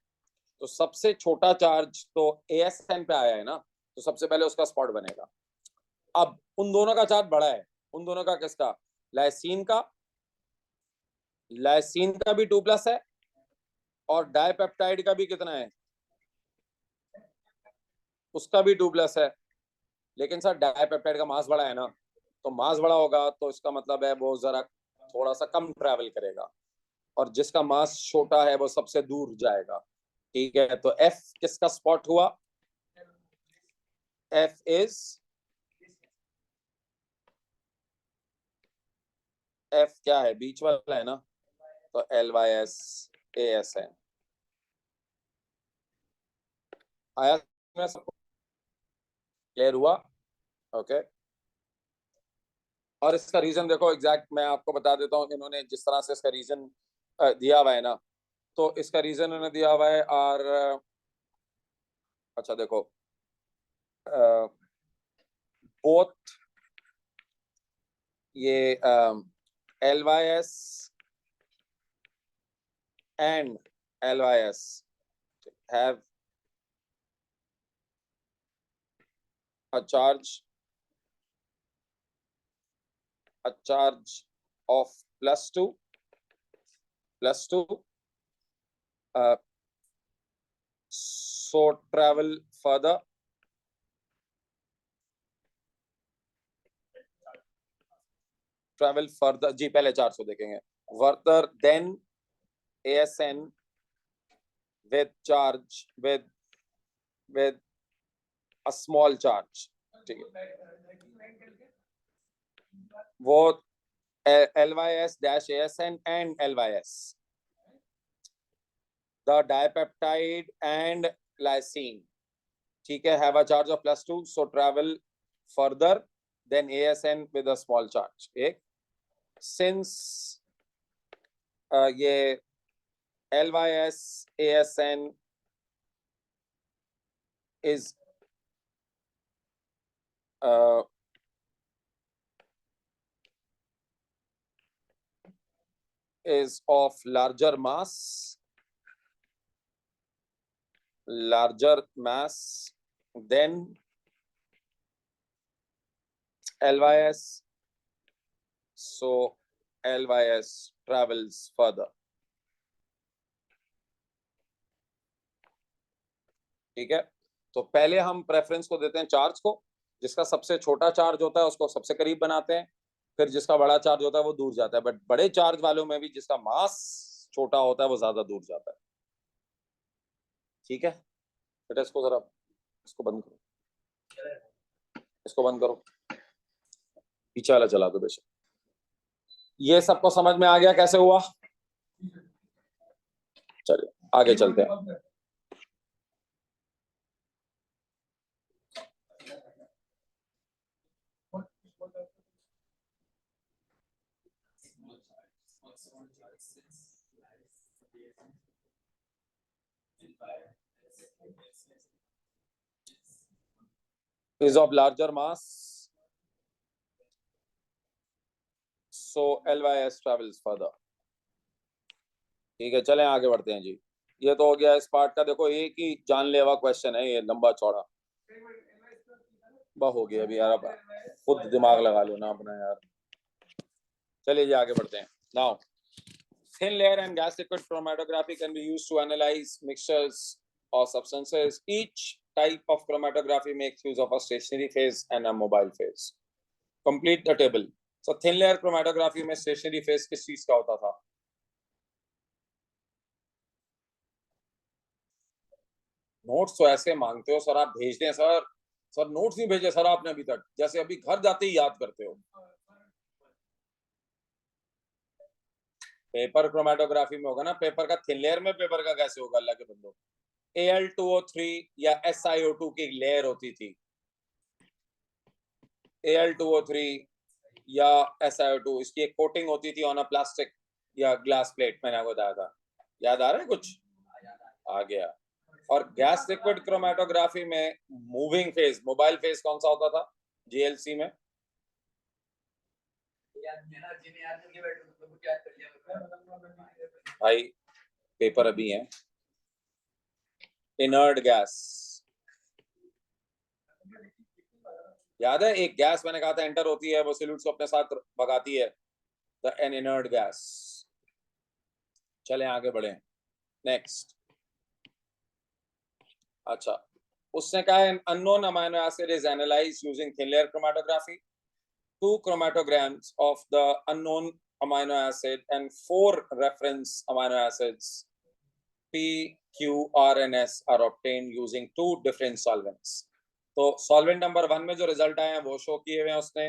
तो सबसे छोटा चार्ज तो ASN पे आया है ना, तो सबसे पहले उसका स्पॉट बनेगा। अब उन दोनों का चार्ज बड़ा है, उन दोनों का किसका, लाइसीन का, लाइसीन का भी 2 प्लस है और डाइपेप्टाइड का भी कितना है, उसका भी 2 प्लस है। लेकिन सर डाइपेप्टाइड का मास बड़ा है ना, तो मास बड़ा होगा तो इसका मतलब है वो जरा थोड़ा सा कम ट्रैवल करेगा, और जिसका मास छोटा है वो सबसे दूर जाएगा। ठीक है, तो F किसका स्पॉट हुआ, F इज, F क्या है, बीच वाला है ना, तो LYS ASN आया, सबको क्लियर हुआ। ओके, और इसका रीजन देखो एग्जैक्ट मैं आपको बता देता हूँ, इन्होंने जिस तरह से इसका रीजन दिया हुआ है ना, तो इसका रीजन इन्होंने दिया हुआ है। और अच्छा देखो, बोथ ये LYS and LYS have a charge of +2, uh, so travel further, जी पहले चार्ज को देखेंगे, further then ASN with charge with a small charge। ठीक है, वो LYS-ASN and LYS, the dipeptide and lysine, ठीक है, have a charge of +2, so travel further than ASN with a small charge। एक, since ये LYS-ASN is uh, is of larger mass larger mass, then LYS. So LYS travels further. ठीक है, तो पहले हम preference को देते हैं चार्ज को, जिसका सबसे छोटा चार्ज होता है उसको सबसे करीब बनाते हैं, फिर जिसका बड़ा चार्ज होता है वो दूर जाता है, बट बड़े चार्ज वालों में भी जिसका मास छोटा होता है वो ज्यादा दूर जाता है। ठीक है, बेटा इसको जरा, इसको बंद करो, इसको बंद करो, पीछे वाला चला दो बेशक। ये सबको समझ में आ गया कैसे हुआ? चलिए आगे चलते हैं। Is of larger mass, so LYS travels further. ठीक है, चलें आगे बढ़ते हैं जी। ये तो हो गया इस पार्ट का। देखो एक ही जानलेवा क्वेश्चन है ये, लंबा चौड़ा हो गया अभी यार, अब खुद दिमाग लगा लो ना अपना यार। चलिए जी आगे बढ़ते हैं। Now thin layer and gas liquid chromatography can be used to analyze mixtures or substances. Each type of chromatography makes use of a stationary phase and a mobile phase. Complete the table. So thin layer chromatography में stationary phase किस चीज का होता था? Notes तो ऐसे मांगते हो सर, आप भेज दें सर। सर नोट्स नहीं भेजे सर आपने अभी तक, जैसे अभी घर जाते ही याद करते हो। पेपर क्रोमेटोग्राफी में होगा ना, पेपर का थिन लेयर में पेपर का कैसे होगा अल्लाह के बंदो? Al2O3 या SiO2 की लेयर होती थी, Al2O3 या SiO2, इसकी एक कोटिंग होती थी ऑन अ प्लास्टिक या ग्लास प्लेट, मैंने आपको बताया था। याद आ रहा है कुछ? आ गया। और गैस लिक्विड क्रोमेटोग्राफी में मूविंग फेज, मोबाइल फेज कौन सा होता था जीएलसी में? भाई पेपर अभी है। इनर्ट गैस, याद है एक गैस मैंने कहा था एंटर होती है, वो सॉल्यूट्स को अपने साथ भगाती है, द एन इनर्ट गैस। चलें आगे बढ़े, नेक्स्ट। अच्छा, उसने कहा है unknown amino acid is analysed using thin layer chromatography. 2 chromatograms of the unknown amino acid and 4 reference amino acids P, Q, R and S are obtained using 2 different solvents. तो solvent number 1 में जो result आए हैं वो show किए हुए हैं उसने,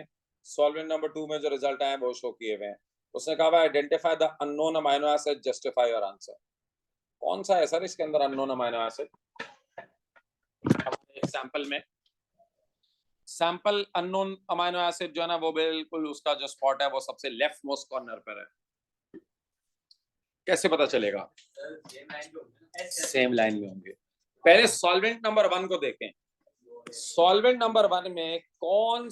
सॉल्वेंट नंबर 2 में जो रिजल्ट आए हैं वो शो किए हुए हैं। उसने कहा identify the unknown amino acid, justify your answer. कौन सा है सर इसके अंदर अननोन अमाइनो एसिड? एग्जांपल में सैंपल अननोन अमाइनो एसिड जो है ना, वो बिल्कुल उसका जो स्पॉट है वो सबसे लेफ्ट मोस्ट कॉर्नर पर है। कैसे पता चलेगा? सेम लाइन में होंगे। पहले सॉल्वेंट नंबर 1 को देखें। सॉल्वेंट नंबर 1 में कौन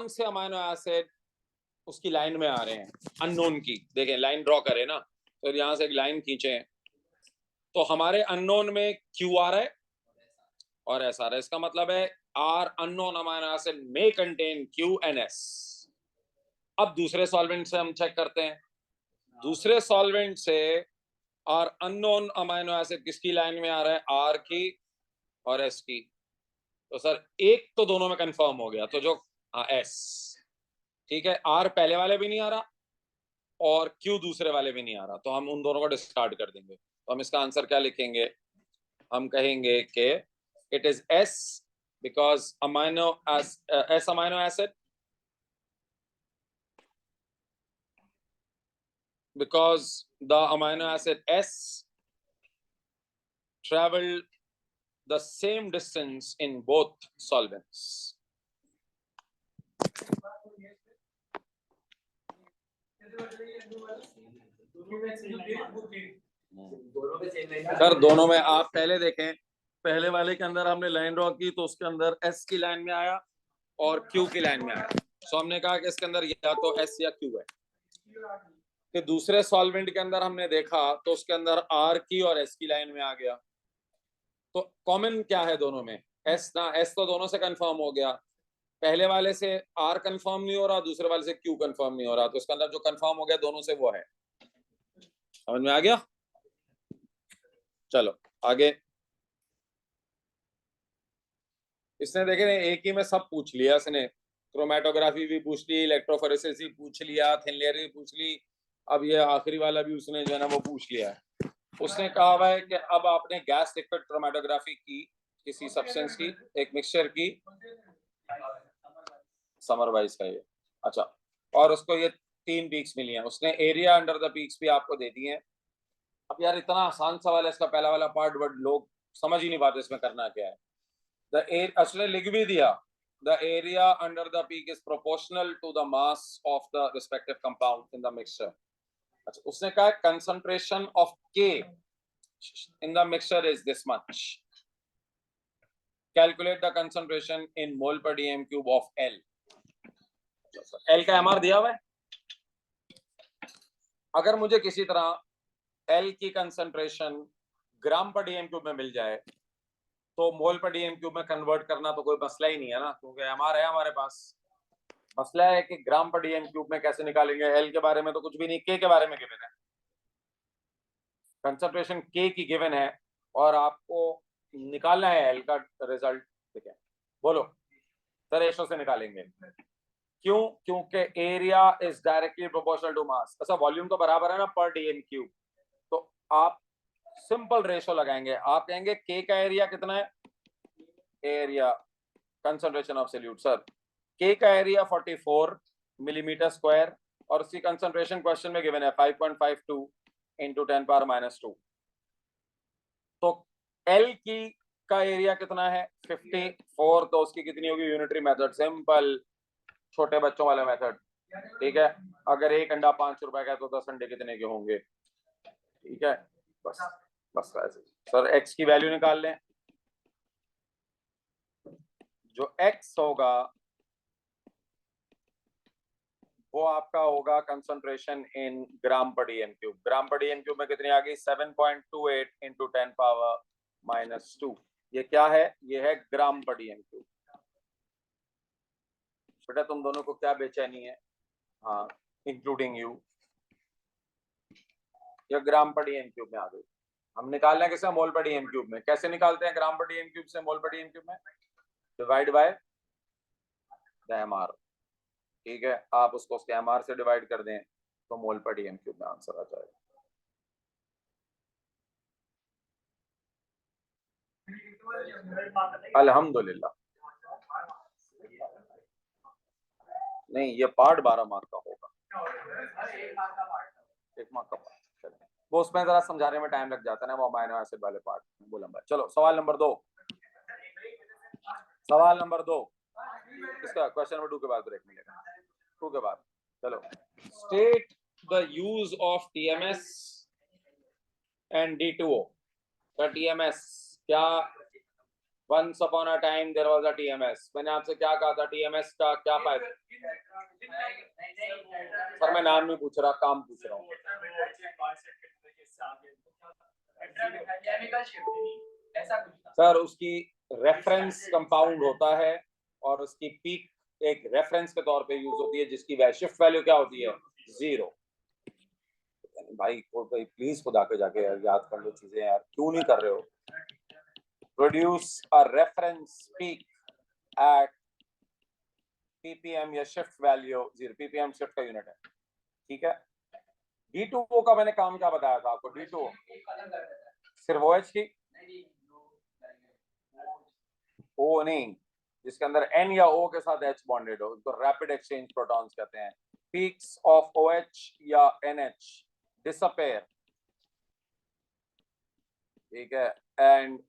से अमाइनो एसिड उसकी लाइन में आ रहे हैं अननोन की? देखें लाइन ड्रॉ करें ना, तो यहां से एक लाइन खींचे, तो हमारे अननोन में क्यू आ रहा है और एस आ रहा है। इसका मतलब है R unknown amino acid may contain Q and S. अब दूसरे सॉल्वेंट से हम चेक करते हैं, दूसरे सॉल्वेंट से आर अननोन अमाइनो एसिड किसकी लाइन में आ रहा है? आर की और एस की। तो सर एक तो दोनों में कंफर्म हो गया, तो जो एस, ठीक है, आर पहले वाले भी नहीं आ रहा और क्यू दूसरे वाले भी नहीं आ रहा, तो हम उन दोनों को डिस्कार्ड कर देंगे। तो हम इसका आंसर क्या लिखेंगे? हम कहेंगे कि it is S because S amino acid, because the amino acid S traveled the same distance in both solvents. Sir दोनों में आप पहले देखें, पहले वाले के अंदर हमने लाइन ड्रॉ की तो उसके अंदर S की लाइन में आया और Q की लाइन में आया, तो हमने कहा कि इसके अंदर या तो S या Q है। कि दूसरे सॉल्वेंट के अंदर हमने देखा तो उसके अंदर R की और S की लाइन में आ गया, तो कॉमन क्या है दोनों में? S ना, S तो दोनों से कंफर्म हो गया, पहले वाले से R कंफर्म नहीं हो रहा, दूसरे वाले से Q कंफर्म नहीं हो रहा, तो इसके अंदर जो कंफर्म हो गया दोनों से वो है। समझ में आ गया? चलो आगे। इसने देखे एक ही में सब पूछ लिया इसने, क्रोमेटोग्राफी भी पूछ ली, इलेक्ट्रोफोरेसिस भी पूछ लिया, थिन लेयर भी पूछ ली, अब ये आखिरी वाला भी उसने जो है ना वो पूछ लिया है। उसने कहा हुआ है कि अब आपने गैस लिक्विड क्रोमेटोग्राफी की किसी सब्सटेंस की, एक मिक्सचर की, समर वाइज का ये, अच्छा, और उसको ये 3 पीक्स मिली हैं, उसने एरिया अंडर द पीक्स भी आपको दे दिए हैं। अब यार इतना आसान सवाल है इसका पहला वाला पार्ट, बट लोग समझ ही नहीं पाते इसमें करना क्या है। उसने लिख भी दिया, the area under the peak is proportional to the mass of the respective compound in the mixture. अच्छा, उसने कहा concentration of K in the mixture is this much. Calculate the concentration in mole per dm cube of L. L का MR दिया हुआ है। अगर मुझे किसी तरह L की कंसंट्रेशन ग्राम पर डीएम क्यूब में मिल जाए तो मोल पर डीएम क्यूब में कन्वर्ट करना तो कोई मसला ही नहीं है ना, क्योंकि MR है हमारे पास। मसला है कि ग्राम पर डीएम क्यूब में कैसे निकालेंगे, एल के बारे में तो कुछ भी नहीं, के बारे में गिवन है, कंसंट्रेशन के की गिवन है और आपको निकालना है एल का रिजल्ट। ठीक है, बोलो सर रेशो से निकालेंगे, क्यों? क्योंकि area is directly proportional to mass. अच्छा, वॉल्यूम तो बराबर है ना पर डीएम क्यूब, तो आप सिंपल रेशो लगाएंगे, आप कहेंगे के का एरिया कितना है, area concentration of solute, sir के का एरिया 44 मिलीमीटर स्क्वायर और उसकी कंसंट्रेशन क्वेश्चन में गिवन है 5.52 इंटू 10 पावर -2। तो एल की का एरिया कितना है 54, तो उसकी कितनी होगी यूनिटरी मेथड, सिंपल छोटे बच्चों वाला मेथड। ठीक है, अगर एक अंडा 5 रुपए का तो 10 अंडे कितने के होंगे? ठीक है, बस बस ऐसे। सर एक्स की वैल्यू निकाल लें, जो एक्स होगा वो आपका होगा कंसंट्रेशन इन ग्राम पर डीएम क्यूब। ग्राम पर डीएम क्यूब में कितनी आ गई 7.28 इंटू 10 पावर -2। ये क्या है? ये है ग्राम पर डीएम क्यूब। बेटा तुम दोनों को क्या बेचैनी है? हाँ, इंक्लूडिंग यू, ये ग्राम पर डीएम क्यूब में आ गई। हम निकालना है किसे? मोल पर डीएम क्यूब में। कैसे निकालते हैं ग्राम पर डीएम क्यूब से मोल पर डीएम क्यूब में? Divide by the MR. ठीक है, आप उसको उसके एमआर से डिवाइड कर दें तो मोल पर डीएम क्यूब में आंसर आ जाएगा। अल्हम्दुलिल्लाह। नहीं, ये पार्ट 12 मार्क का होगा, 1 मार्क का पार्ट। चलिए, वो उसमें जरा समझाने में टाइम लग जाता है ना, वो अमीनो एसिड वाले पार्ट वो लंबा। चलो सवाल नंबर 2, सवाल नंबर 2 इसका क्वेश्चन नंबर 2 के बाद ब्रेक मिलेगा, 2 के बाद। चलो, state the use of TMS and D2O। तो टीएमएस क्या? Once upon a time there was a TMS। मैंने आपसे क्या कहा था? टीएमएस का क्या फायदा? सर मैं नाम नहीं पूछ रहा, काम पूछ रहा हूँ। सर उसकी रेफरेंस कंपाउंड होता है और उसकी पीक एक रेफरेंस के तौर पे यूज होती है, जिसकी शिफ्ट वैल्यू क्या होती है? 0। भाई प्लीज खुदा के जाके याद कर लो चीजें यार, क्यों नहीं कर रहे हो? Produce a reference peak at ppm या shift value 0। ppm shift का यूनिट है, ठीक है। D2O का मैंने काम क्या बताया था आपको? D2O सिर्फ OH की, O नहीं, जिसके अंदर N या O के साथ H बॉन्डेड हो, उसको रैपिड एक्सचेंज प्रोटॉन्स कहते हैं। पीक्स ऑफ OH या NH डिसअपेयर, ठीक है, एंड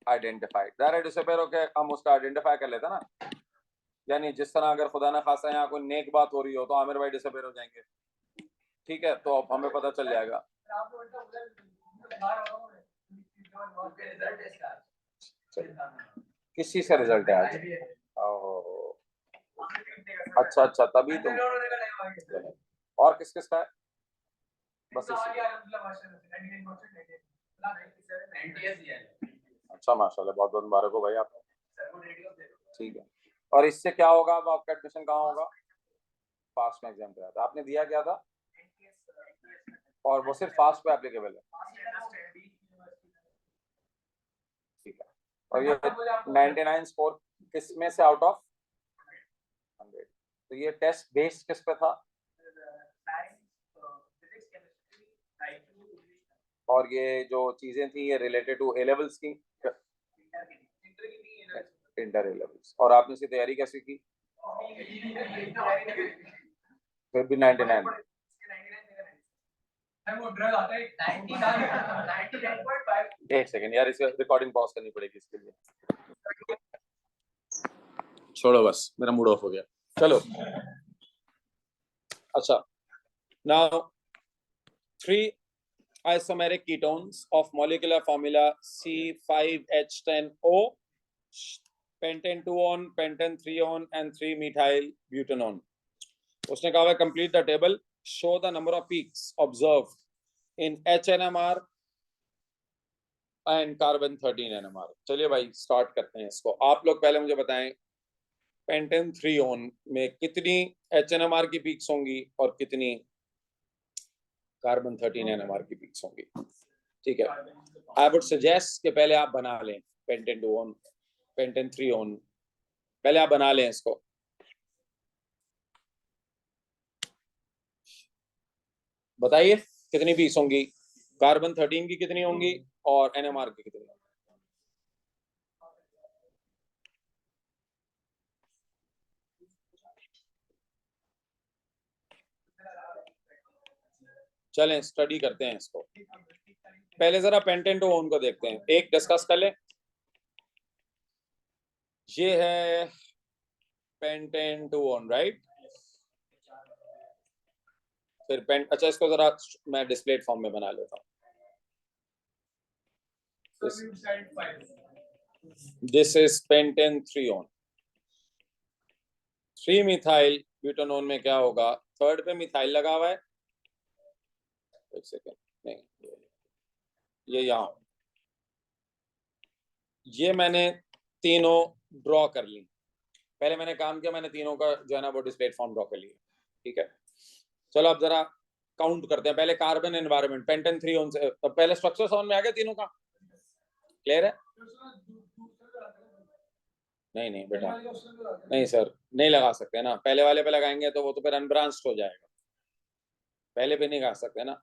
आइडेंटिफाइड। डायरेक्ट डिसअपेयर होके हम उसका आइडेंटिफाई कर लेते हैं ना, यानी जिस तरह अगर खुदा ना खासा यहाँ कोई नेक बात हो रही हो तो आमिर भाई डिसअपेयर हो जाएंगे, ठीक है, तो अब हमें पता चल जाएगा। किस चीज का रिजल्ट है आज? अच्छा अच्छा, तभी तुम। और किस किस का है? बस अच्छा, माशाल्लाह, बहुत बहुत मुबारक हो भाई आपको। ठीक है, और इससे क्या होगा? अब आपका एडमिशन कहाँ होगा? फास्ट में एग्जाम कराया था आपने, दिया क्या था? और वो सिर्फ फास्ट पे एप्लीकेबल है? ठीक है, और ये 99 स्कोर किस में से आउट ऑफ 100? तो ये टेस्ट बेस्ड किस पे था? और ये जो चीजें थी ये रिलेटेड टू ए लेवल्स की? Inter A levels. और आपने इसकी तैयारी कैसे की? फिर भी 99? एक सेकंड यार, इसकी रिकॉर्डिंग पॉज करनी पड़ेगी इसके लिए। छोड़ो बस, मेरा मूड ऑफ हो गया। चलो, अच्छा, now 3 isomeric ketones of molecular formula C5H10O, pentane 2-on, pentane 3-on and 3-methyl butanone. उसने कहा है complete the table, show the number of peaks observed in HNMR and carbon 13 NMR. चलिए भाई स्टार्ट करते हैं इसको। आप लोग पहले मुझे बताएं पेंटेन 3-on में कितनी HNMR की पीक्स होंगी और कितनी कार्बन 13 NMR की पीक्स होंगी। ठीक है, आई वुड सजेस्ट कि पहले आप बना लें पेंटेन 2-on, पेंटेन 3-on, पहले आप बना लें इसको। बताइए कितनी पीक्स होंगी, कार्बन 13 की कितनी होंगी और NMR की कितनी होंगी? चलें स्टडी करते हैं इसको। पहले जरा पेंटेन 2-on को देखते हैं, एक डिस्कस कर लें। ये है पेंटेन 2-on, राइट? फिर अच्छा, इसको जरा मैं डिस्प्ले फॉर्म में बना लेता हूँ। This is pentane 3-on। 3-methyl butanone में क्या होगा? थर्ड पे मिथाइल लगा हुआ है, एक सेकेंड, नहीं ये यहाँ, ये मैंने तीनों ड्रॉ कर ली। पहले मैंने काम किया, मैंने तीनों का जो है ना वो डिस्प्ले फॉर्म ड्रॉ कर लिया। ठीक है, चलो अब जरा काउंट करते हैं। पहले कार्बन एनवायरनमेंट पेंटेन 3-on से, तो पहले स्ट्रक्चर समझ में आ गया तीनों का? क्लियर है? नहीं नहीं बेटा, नहीं सर, नहीं लगा सकते ना, पहले वाले पे लगाएंगे तो वो तो फिर अनब्रांच्ड हो जाएगा, पहले पे नहीं लगा सकते ना।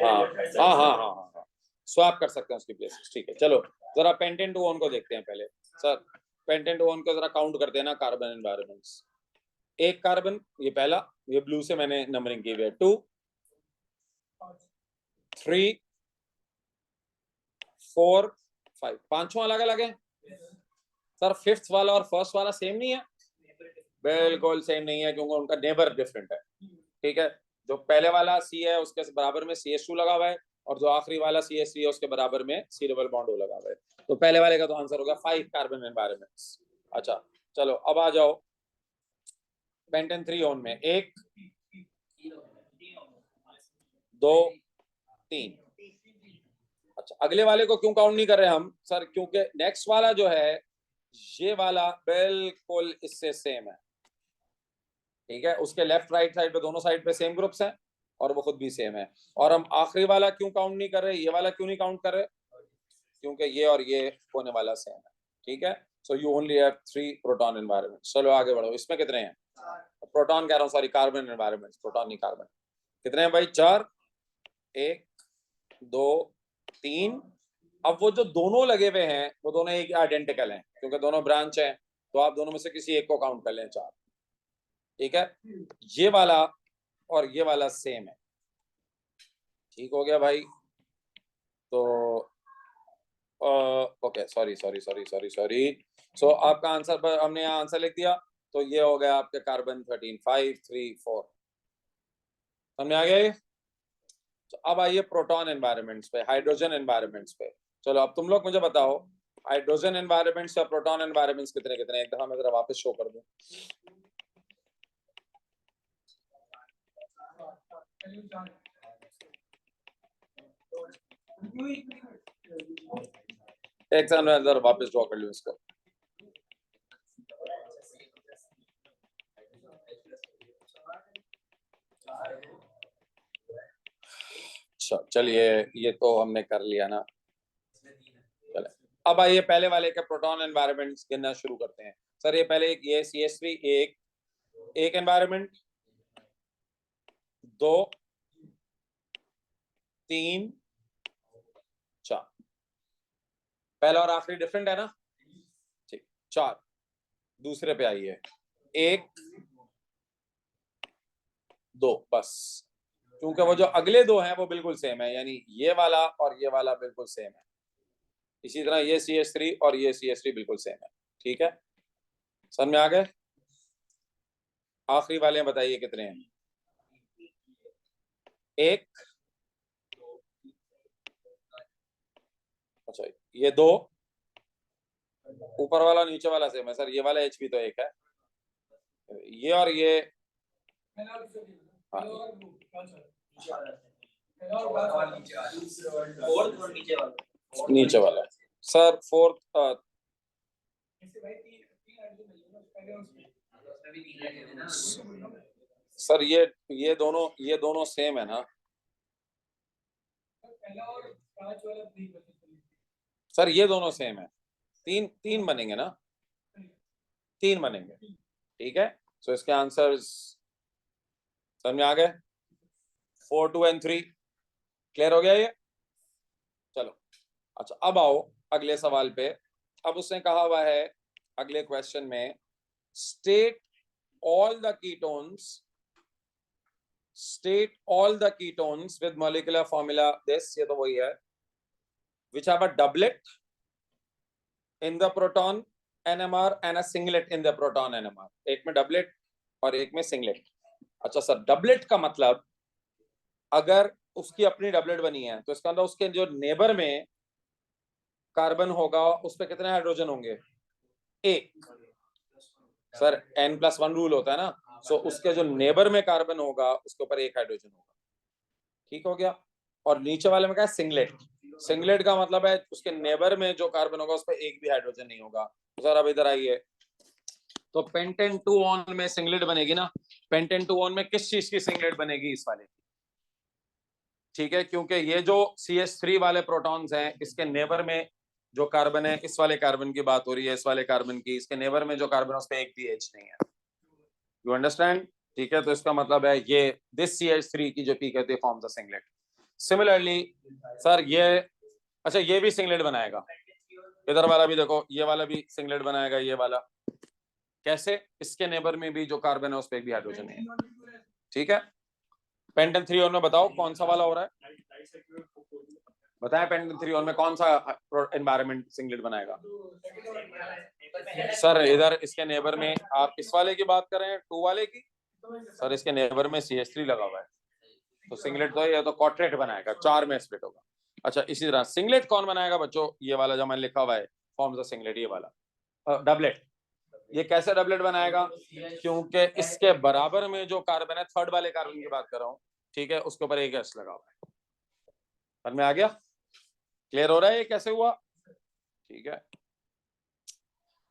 हाँ हाँ हाँ हाँ हाँ, स्वैप कर सकते हैं उसकी प्लेस। ठीक है, चलो जरा पेंटेन 2-on को देखते हैं पहले। सर पेंटेन 2-on को जरा काउंट करते हैं ना कार्बन एनवायरनमेंट्स। एक कार्बन, ये पहला, ये ब्लू से मैंने नंबरिंग की हुई है, 2, 3, 4, 5, पांचों अलग अलग है। सर फिफ्थ वाला और फर्स्ट वाला सेम नहीं है? बिल्कुल सेम नहीं है, क्योंकि उनका नेबर डिफरेंट है। ठीक है, जो पहले वाला सी है उसके बराबर में CH2 लगा हुआ है, और जो आखिरी वाला CH3 है उसके बराबर में C डबल बॉन्ड O लगा हुआ है। तो पहले वाले का तो आंसर होगा 5 कार्बन एनवायरनमेंट्स। अच्छा चलो अब आ जाओ पेंटेन 3-on में, 1, 2, 3। अच्छा, अगले वाले को क्यों काउंट नहीं कर रहे हम? सर क्योंकि नेक्स्ट वाला जो है ये वाला बिल्कुल इससे सेम है। ठीक है, उसके लेफ्ट राइट साइड पे दोनों साइड पे सेम ग्रुप्स हैं और वो खुद भी सेम है। और हम आखिरी वाला क्यों काउंट नहीं कर रहे, ये वाला क्यों नहीं काउंट कर रहे? क्योंकि ये और ये होने वाला सेम है। ठीक है, so you only have 3 proton environment. चलो आगे बढ़ो, इसमें कितने हैं? प्रोटॉन कह रहा हूँ, सॉरी कार्बन एनवायरनमेंट, प्रोटॉन नहीं कार्बन। कितने हैं भाई? 4, 1, 2, 3। अब वो जो दोनों लगे हुए हैं वो दोनों एक आइडेंटिकल हैं, क्योंकि दोनों ब्रांच हैं, तो आप दोनों में से किसी एक को काउंट कर लें, 4। ठीक है, ये वाला और ये वाला सेम है। ठीक हो गया भाई? तो okay, sorry sorry sorry sorry sorry, so आपका आंसर पर हमने यहाँ आंसर लिख दिया, तो ये हो गया आपके कार्बन 13, 5, 3, 4। समझ आ गया ये? तो अब आइए प्रोटॉन एनवायरनमेंट्स पे, हाइड्रोजन एनवायरनमेंट्स पे। चलो अब तुम लोग मुझे बताओ, हाइड्रोजन एनवायरनमेंट्स या प्रोटॉन एनवायरनमेंट्स कितने कितने, एक दफा मैं जरा वापस शो कर दूं। एक सेकंड में जरा वापस ड्रॉ कर लूं इसको। अच्छा चलिए, ये तो हमने कर लिया ना। चले अब आइए पहले वाले के प्रोटॉन एनवायरनमेंट्स गिनना शुरू करते हैं। सर ये पहले ये CH3 एक एनवायरनमेंट, 2 3 4, पहला और आखिरी डिफरेंट है ना, ठीक। 4 दूसरे पे आइए, 1 2 बस, क्योंकि वो जो अगले 2 हैं वो बिल्कुल सेम है, यानी ये वाला और ये वाला बिल्कुल सेम है। इसी तरह ये CH3 और ये CH3 बिल्कुल सेम है, ठीक है। समझ में आ गए। आखिरी वाले बताइए कितने हैं। 1, अच्छा ये 2, ऊपर वाला नीचे वाला सेम है सर, ये वाला H भी तो 1 है, ये और ये नीचे वाला सर फोर्थ, सर ये दोनों सेम है ना सर, ये दोनों सेम है, 3 बनेंगे ना, 3 बनेंगे, ठीक है। सो इसके आंसर्स समझ में आ गए, 4 2 and 3 क्लियर हो गया ये। चलो अच्छा अब आओ अगले सवाल पे। अब उसने कहा हुआ है अगले क्वेश्चन में, state all the ketones with molecular formula this, ये तो वही है, which have a doublet in the proton NMR and a singlet in the proton NMR। एक में डबलेट और एक में सिंगलेट। अच्छा सर, डबलेट का मतलब अगर उसकी अपनी डबलेट बनी है तो इसका मतलब उसके जो नेबर में कार्बन होगा उस पर कितने हाइड्रोजन होंगे, 1 सर, N+1 रूल होता है ना, सो उसके जो नेबर में कार्बन होगा उसके ऊपर 1 हाइड्रोजन होगा, ठीक हो गया। और नीचे वाले में क्या है, सिंगलेट। सिंगलेट का मतलब है उसके नेबर में जो कार्बन होगा उस पर 1 भी हाइड्रोजन नहीं होगा। तो सर अब इधर आइए, तो पेंटेन 2 ऑन में सिंगलेट बनेगी ना, पेंटेन 2 ऑन में किस चीज की सिंगलेट बनेगी, इस वाले की, ठीक है, क्योंकि ये जो CH3 वाले प्रोटॉन्स हैं इसके नेबर में जो कार्बन है, इस वाले कार्बन की बात हो रही है, इस वाले कार्बन की, इसके नेबर में जो कार्बन है उस पर 1 भी H नहीं है, यू अंडरस्टैंड, ठीक है। तो इसका मतलब है ये दिस CH3 की जो पी कहते हैं forms a singlet. Similarly sir ये, अच्छा ये भी सिंगलेट बनाएगा, इधर वाला भी देखो, ये वाला भी सिंगलेट बनाएगा, ये वाला कैसे, इसके नेबर में भी जो कार्बन है उस पर भी हाइड्रोजन है, ठीक है। पेंटेन 3 ऑन में बताओ कौन सा वाला हो रहा है, बताएं पेंटेन 3 ऑन में कौन सा एनवायरनमेंट सिंगलेट बनाएगा। सर इधर इसके नेबर में आप इस वाले की बात कर रहे हैं, 2 वाले की, सर इसके नेबर में CH3 लगा हुआ है तो सिंगलेट तो ये तो क्वाड्रेट बनाएगा, 4 में स्प्लिट होगा। अच्छा इसी तरह सिंगलेट कौन बनाएगा बच्चों, ये वाला जो मैंने लिखा हुआ है फॉर्म्स ऑफ सिंगलेट, ये वाला डबलेट। ये कैसे डबलेट बनाएगा, क्योंकि इसके बराबर में जो कार्बन है, थर्ड वाले कार्बन की बात कर रहा हूँ, ठीक है, उसके ऊपर 1 एस लगा हुआ है। समझ में आ गया, क्लियर हो रहा है ये कैसे हुआ, ठीक है।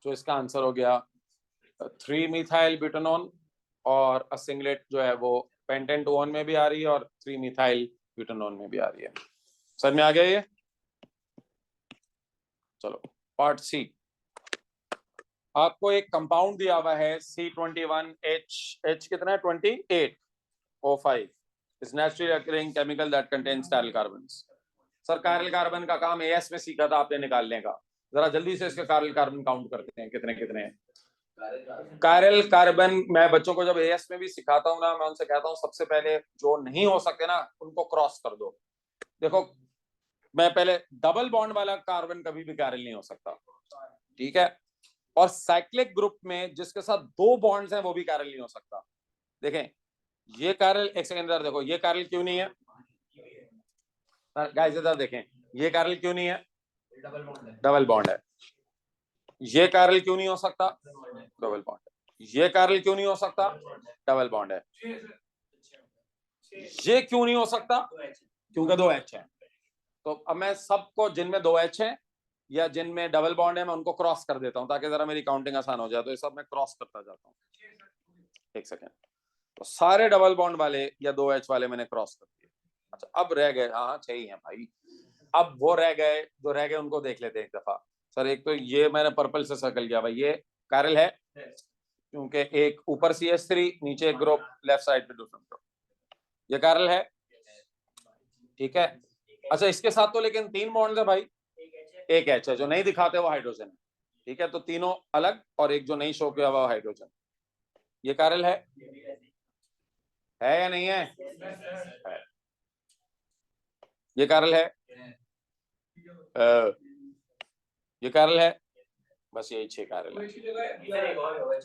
तो इसका आंसर हो गया 3 मिथाइल ब्यूटेनॉन, और सिंगलेट जो है वो पेंटेन 2 ऑन में भी आ रही है और 3 मिथाइल ब्यूटेनॉन में भी आ रही है। समझ में आ गया ये। चलो पार्ट सी, आपको एक कंपाउंड दिया हुआ है C21H कितना है 28 O5 is naturally occurring chemical that contains chiral carbons. Sir chiral carbon का काम AS में सीखा था आपने निकालने का, जरा जल्दी से इसके कायरल कार्बन काउंट करते हैं कितने कितने हैं। कायरल कार्बन मैं बच्चों को जब AS में भी सिखाता हूँ ना, मैं उनसे कहता हूँ सबसे पहले जो नहीं हो सकते ना उनको क्रॉस कर दो। देखो मैं पहले डबल बॉन्ड वाला कार्बन कभी भी कायरल नहीं हो सकता, ठीक है, और साइक्लिक ग्रुप में जिसके साथ 2 बॉन्ड्स हैं वो भी कायरल नहीं हो सकता। देखें ये कायरल, एक सेकंड इधर देखो, ये कायरल क्यों नहीं है गाइस, इधर देखें, ये कायरल क्यों नहीं है, डबल बॉन्ड है, ये कार्बन क्यों नहीं हो सकता? डबल बॉन्ड है। ये कार्बन क्यों नहीं हो सकता? डबल बॉन्ड है। ये क्यों नहीं हो सकता? क्योंकि 2 H है। तो अब मैं सबको जिनमें 2 H है या जिनमें डबल बॉन्ड है मैं उनको क्रॉस कर देता हूं ताकि जरा मेरी काउंटिंग आसान हो जाए। तो ये सब मैं क्रॉस करता जाता हूँ। एक सेकेंड। तो सारे डबल बॉन्ड वाले या 2 H वाले मैंने क्रॉस कर दिए। अच्छा, अब रह गए, हाँ 6 ही हैं भाई। अब वो रह गए, जो रह गए उनको देख लेते हैं एक दफा। सर एक तो ये मैंने पर्पल से सर्कल किया भाई, ये कार्बन है क्योंकि एक ऊपर CH3 नीचे एक ग्रुप लेफ्ट साइड पे डिफरेंट ग्रुप, ये कार्बन है। ठीक है। अच्छा, इसके साथ तो लेकिन 3 बॉन्ड है भाई, एक H है जो नहीं दिखाते वो हाइड्रोजन है। ठीक है, तो तीनों अलग और एक जो नहीं शो किया हुआ हाइड्रोजन। ये कार्बन है या नहीं है? है। ये कार्बन है। ये कार्बन है। बस यही 6 कार्बन है।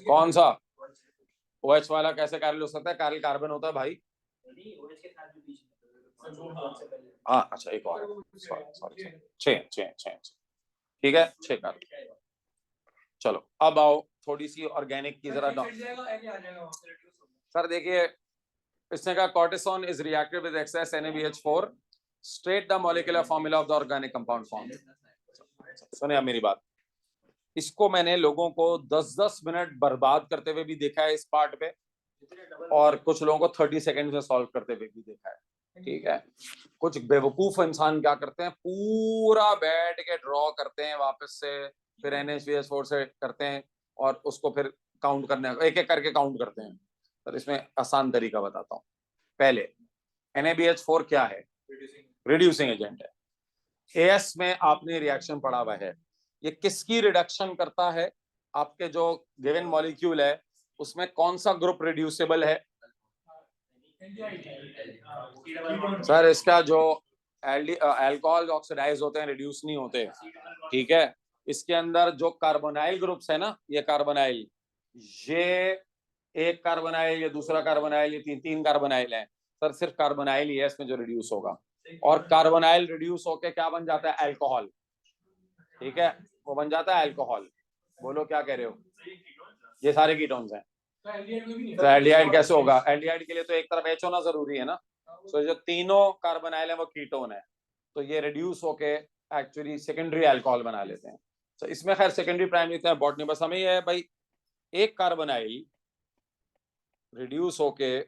कौन सा OH वाला कैसे कार्बन हो सकता है? कार्बन कार्बन होता है भाई। हाँ अच्छा, एक और, सॉरी 6। ठीक है, 6 कार्बन। चलो अब आओ थोड़ी सी ऑर्गेनिक की जरा। सर देखिए, इसने कहा cortisone is reactive with excess NaBH4, straight the molecular formula of the organic compound form. सुनिए अब मेरी बात, इसको मैंने लोगों को 10-10 मिनट बर्बाद करते हुए भी देखा है इस पार्ट पे, और कुछ लोगों को 30 सेकंड में सॉल्व करते हुए भी देखा है। ठीक है, कुछ बेवकूफ इंसान क्या करते हैं, पूरा बैठ के ड्रॉ करते हैं वापस से, फिर NaBH4 से करते हैं और उसको फिर काउंट करने एक एक करके काउंट करते हैं। तो इसमें आसान तरीका बताता हूँ। पहले NaBH4 क्या है? रिड्यूसिंग एजेंट है। AS में आपने रिएक्शन पढ़ा हुआ है, ये किसकी रिडक्शन करता है? आपके जो गिवन मॉलिक्यूल है उसमें कौन सा ग्रुप रिड्यूसिबल है? सर इसका जो अल्कोहल ऑक्सीडाइज होते हैं, रिड्यूस नहीं होते। ठीक है, इसके अंदर जो कार्बोनाइल ग्रुप्स है ना, ये कार्बोनाइल, ये एक कार्बोनाइल, ये दूसरा कार्बोनाइल, ये तीन कार्बोनाइल है। सर सिर्फ कार्बोनाइल ही है इसमें जो रिड्यूस होगा, और कार्बोनाइल रिड्यूस होके क्या बन जाता है? अल्कोहल। ठीक है, वो बन जाता है अल्कोहल। बोलो क्या कह रहे हो? ये सारे कीटोन्स हैं। तो एल्डिहाइड कैसे होगा? एल्डिहाइड के लिए तो एक तरफ H होना जरूरी है ना। तो जो तीनों कार्बोनाइल है वो कीटोन है, तो ये रिड्यूस होके एक्चुअली सेकेंडरी अल्कोहल बना लेते हैं। तो इसमें खैर सेकेंडरी प्राइमरी थे बॉटनी, बस हमें यह है भाई, एक कार्बोनाइल रिड्यूस होके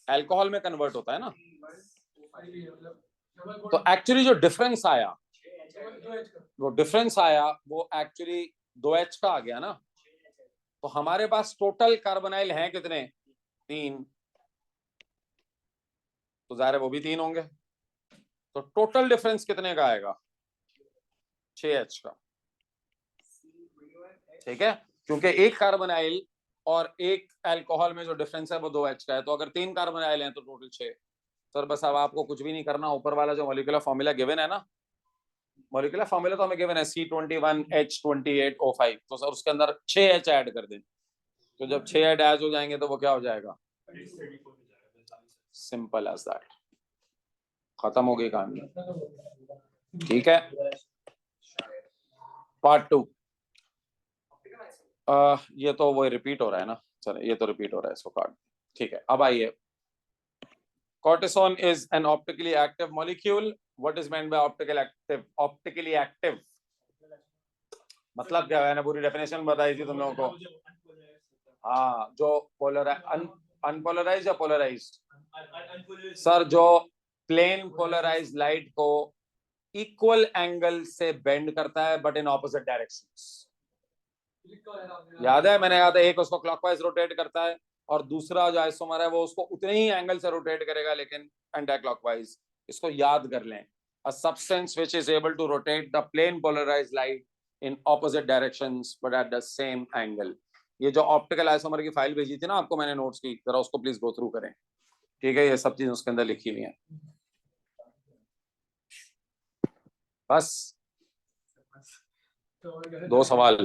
अल्कोहल में कन्वर्ट होता है ना। तो एक्चुअली जो डिफरेंस आया, वो डिफरेंस आया वो एक्चुअली 2H का आ गया ना। तो हमारे पास टोटल कार्बोनाइल हैं कितने? 3। तो जाहिर है वो भी 3 होंगे, तो टोटल डिफरेंस कितने का आएगा? 6H का। ठीक है, क्योंकि एक कार्बोनाइल और एक अल्कोहल में जो डिफरेंस है वो 2H का है। तो अगर 3 कार्बोनाइल हैं तो टोटल 6। सर बस अब आपको कुछ भी नहीं करना, ऊपर वाला जो मॉलिक्यूलर फॉर्मूला गिवन है ना, मॉलिक्यूलर फॉर्मूला तो हमें गिवन है C21H28O5, तो सर उसके अंदर 6H ऐड कर दें। तो जब 6 ऐड हो जाएंगे तो वो क्या हो जाएगा? सिंपल एज दैट, खत्म हो गई कहानी। ठीक है, पार्ट 2। ये तो वो रिपीट हो रहा है ना, चलो ये तो रिपीट हो रहा है, इसको काट। ठीक है, अब आइए, cortisone is an optically active molecule. What is meant by optical active? Optically active मतलब क्या है? मैंने पूरी डेफिनेशन बताई थी तुम लोगों को। हाँ, जो अनपोलराइज या पोलराइज्ड? सर जो प्लेन पोलराइज्ड लाइट को इक्वल एंगल से बेंड करता है बट इन ऑपोजिट डायरेक्शंस। याद है, मैंने कहा था एक उसको क्लॉकवाइज रोटेट करता है और दूसरा जो आइसोमर है वो उसको उतने ही एंगल से रोटेट करेगा लेकिन एंटी क्लॉकवाइज। इसको याद कर लें, a substance which is able to rotate the plane polarized light in opposite directions but at the same angle। ये जो ऑप्टिकल आइसोमर की फाइल भेजी थी ना आपको मैंने नोट्स की, जरा उसको प्लीज गो थ्रू करें। ठीक है, ये सब चीजें उसके अंदर लिखी हुई हैं। बस 2 सवाल।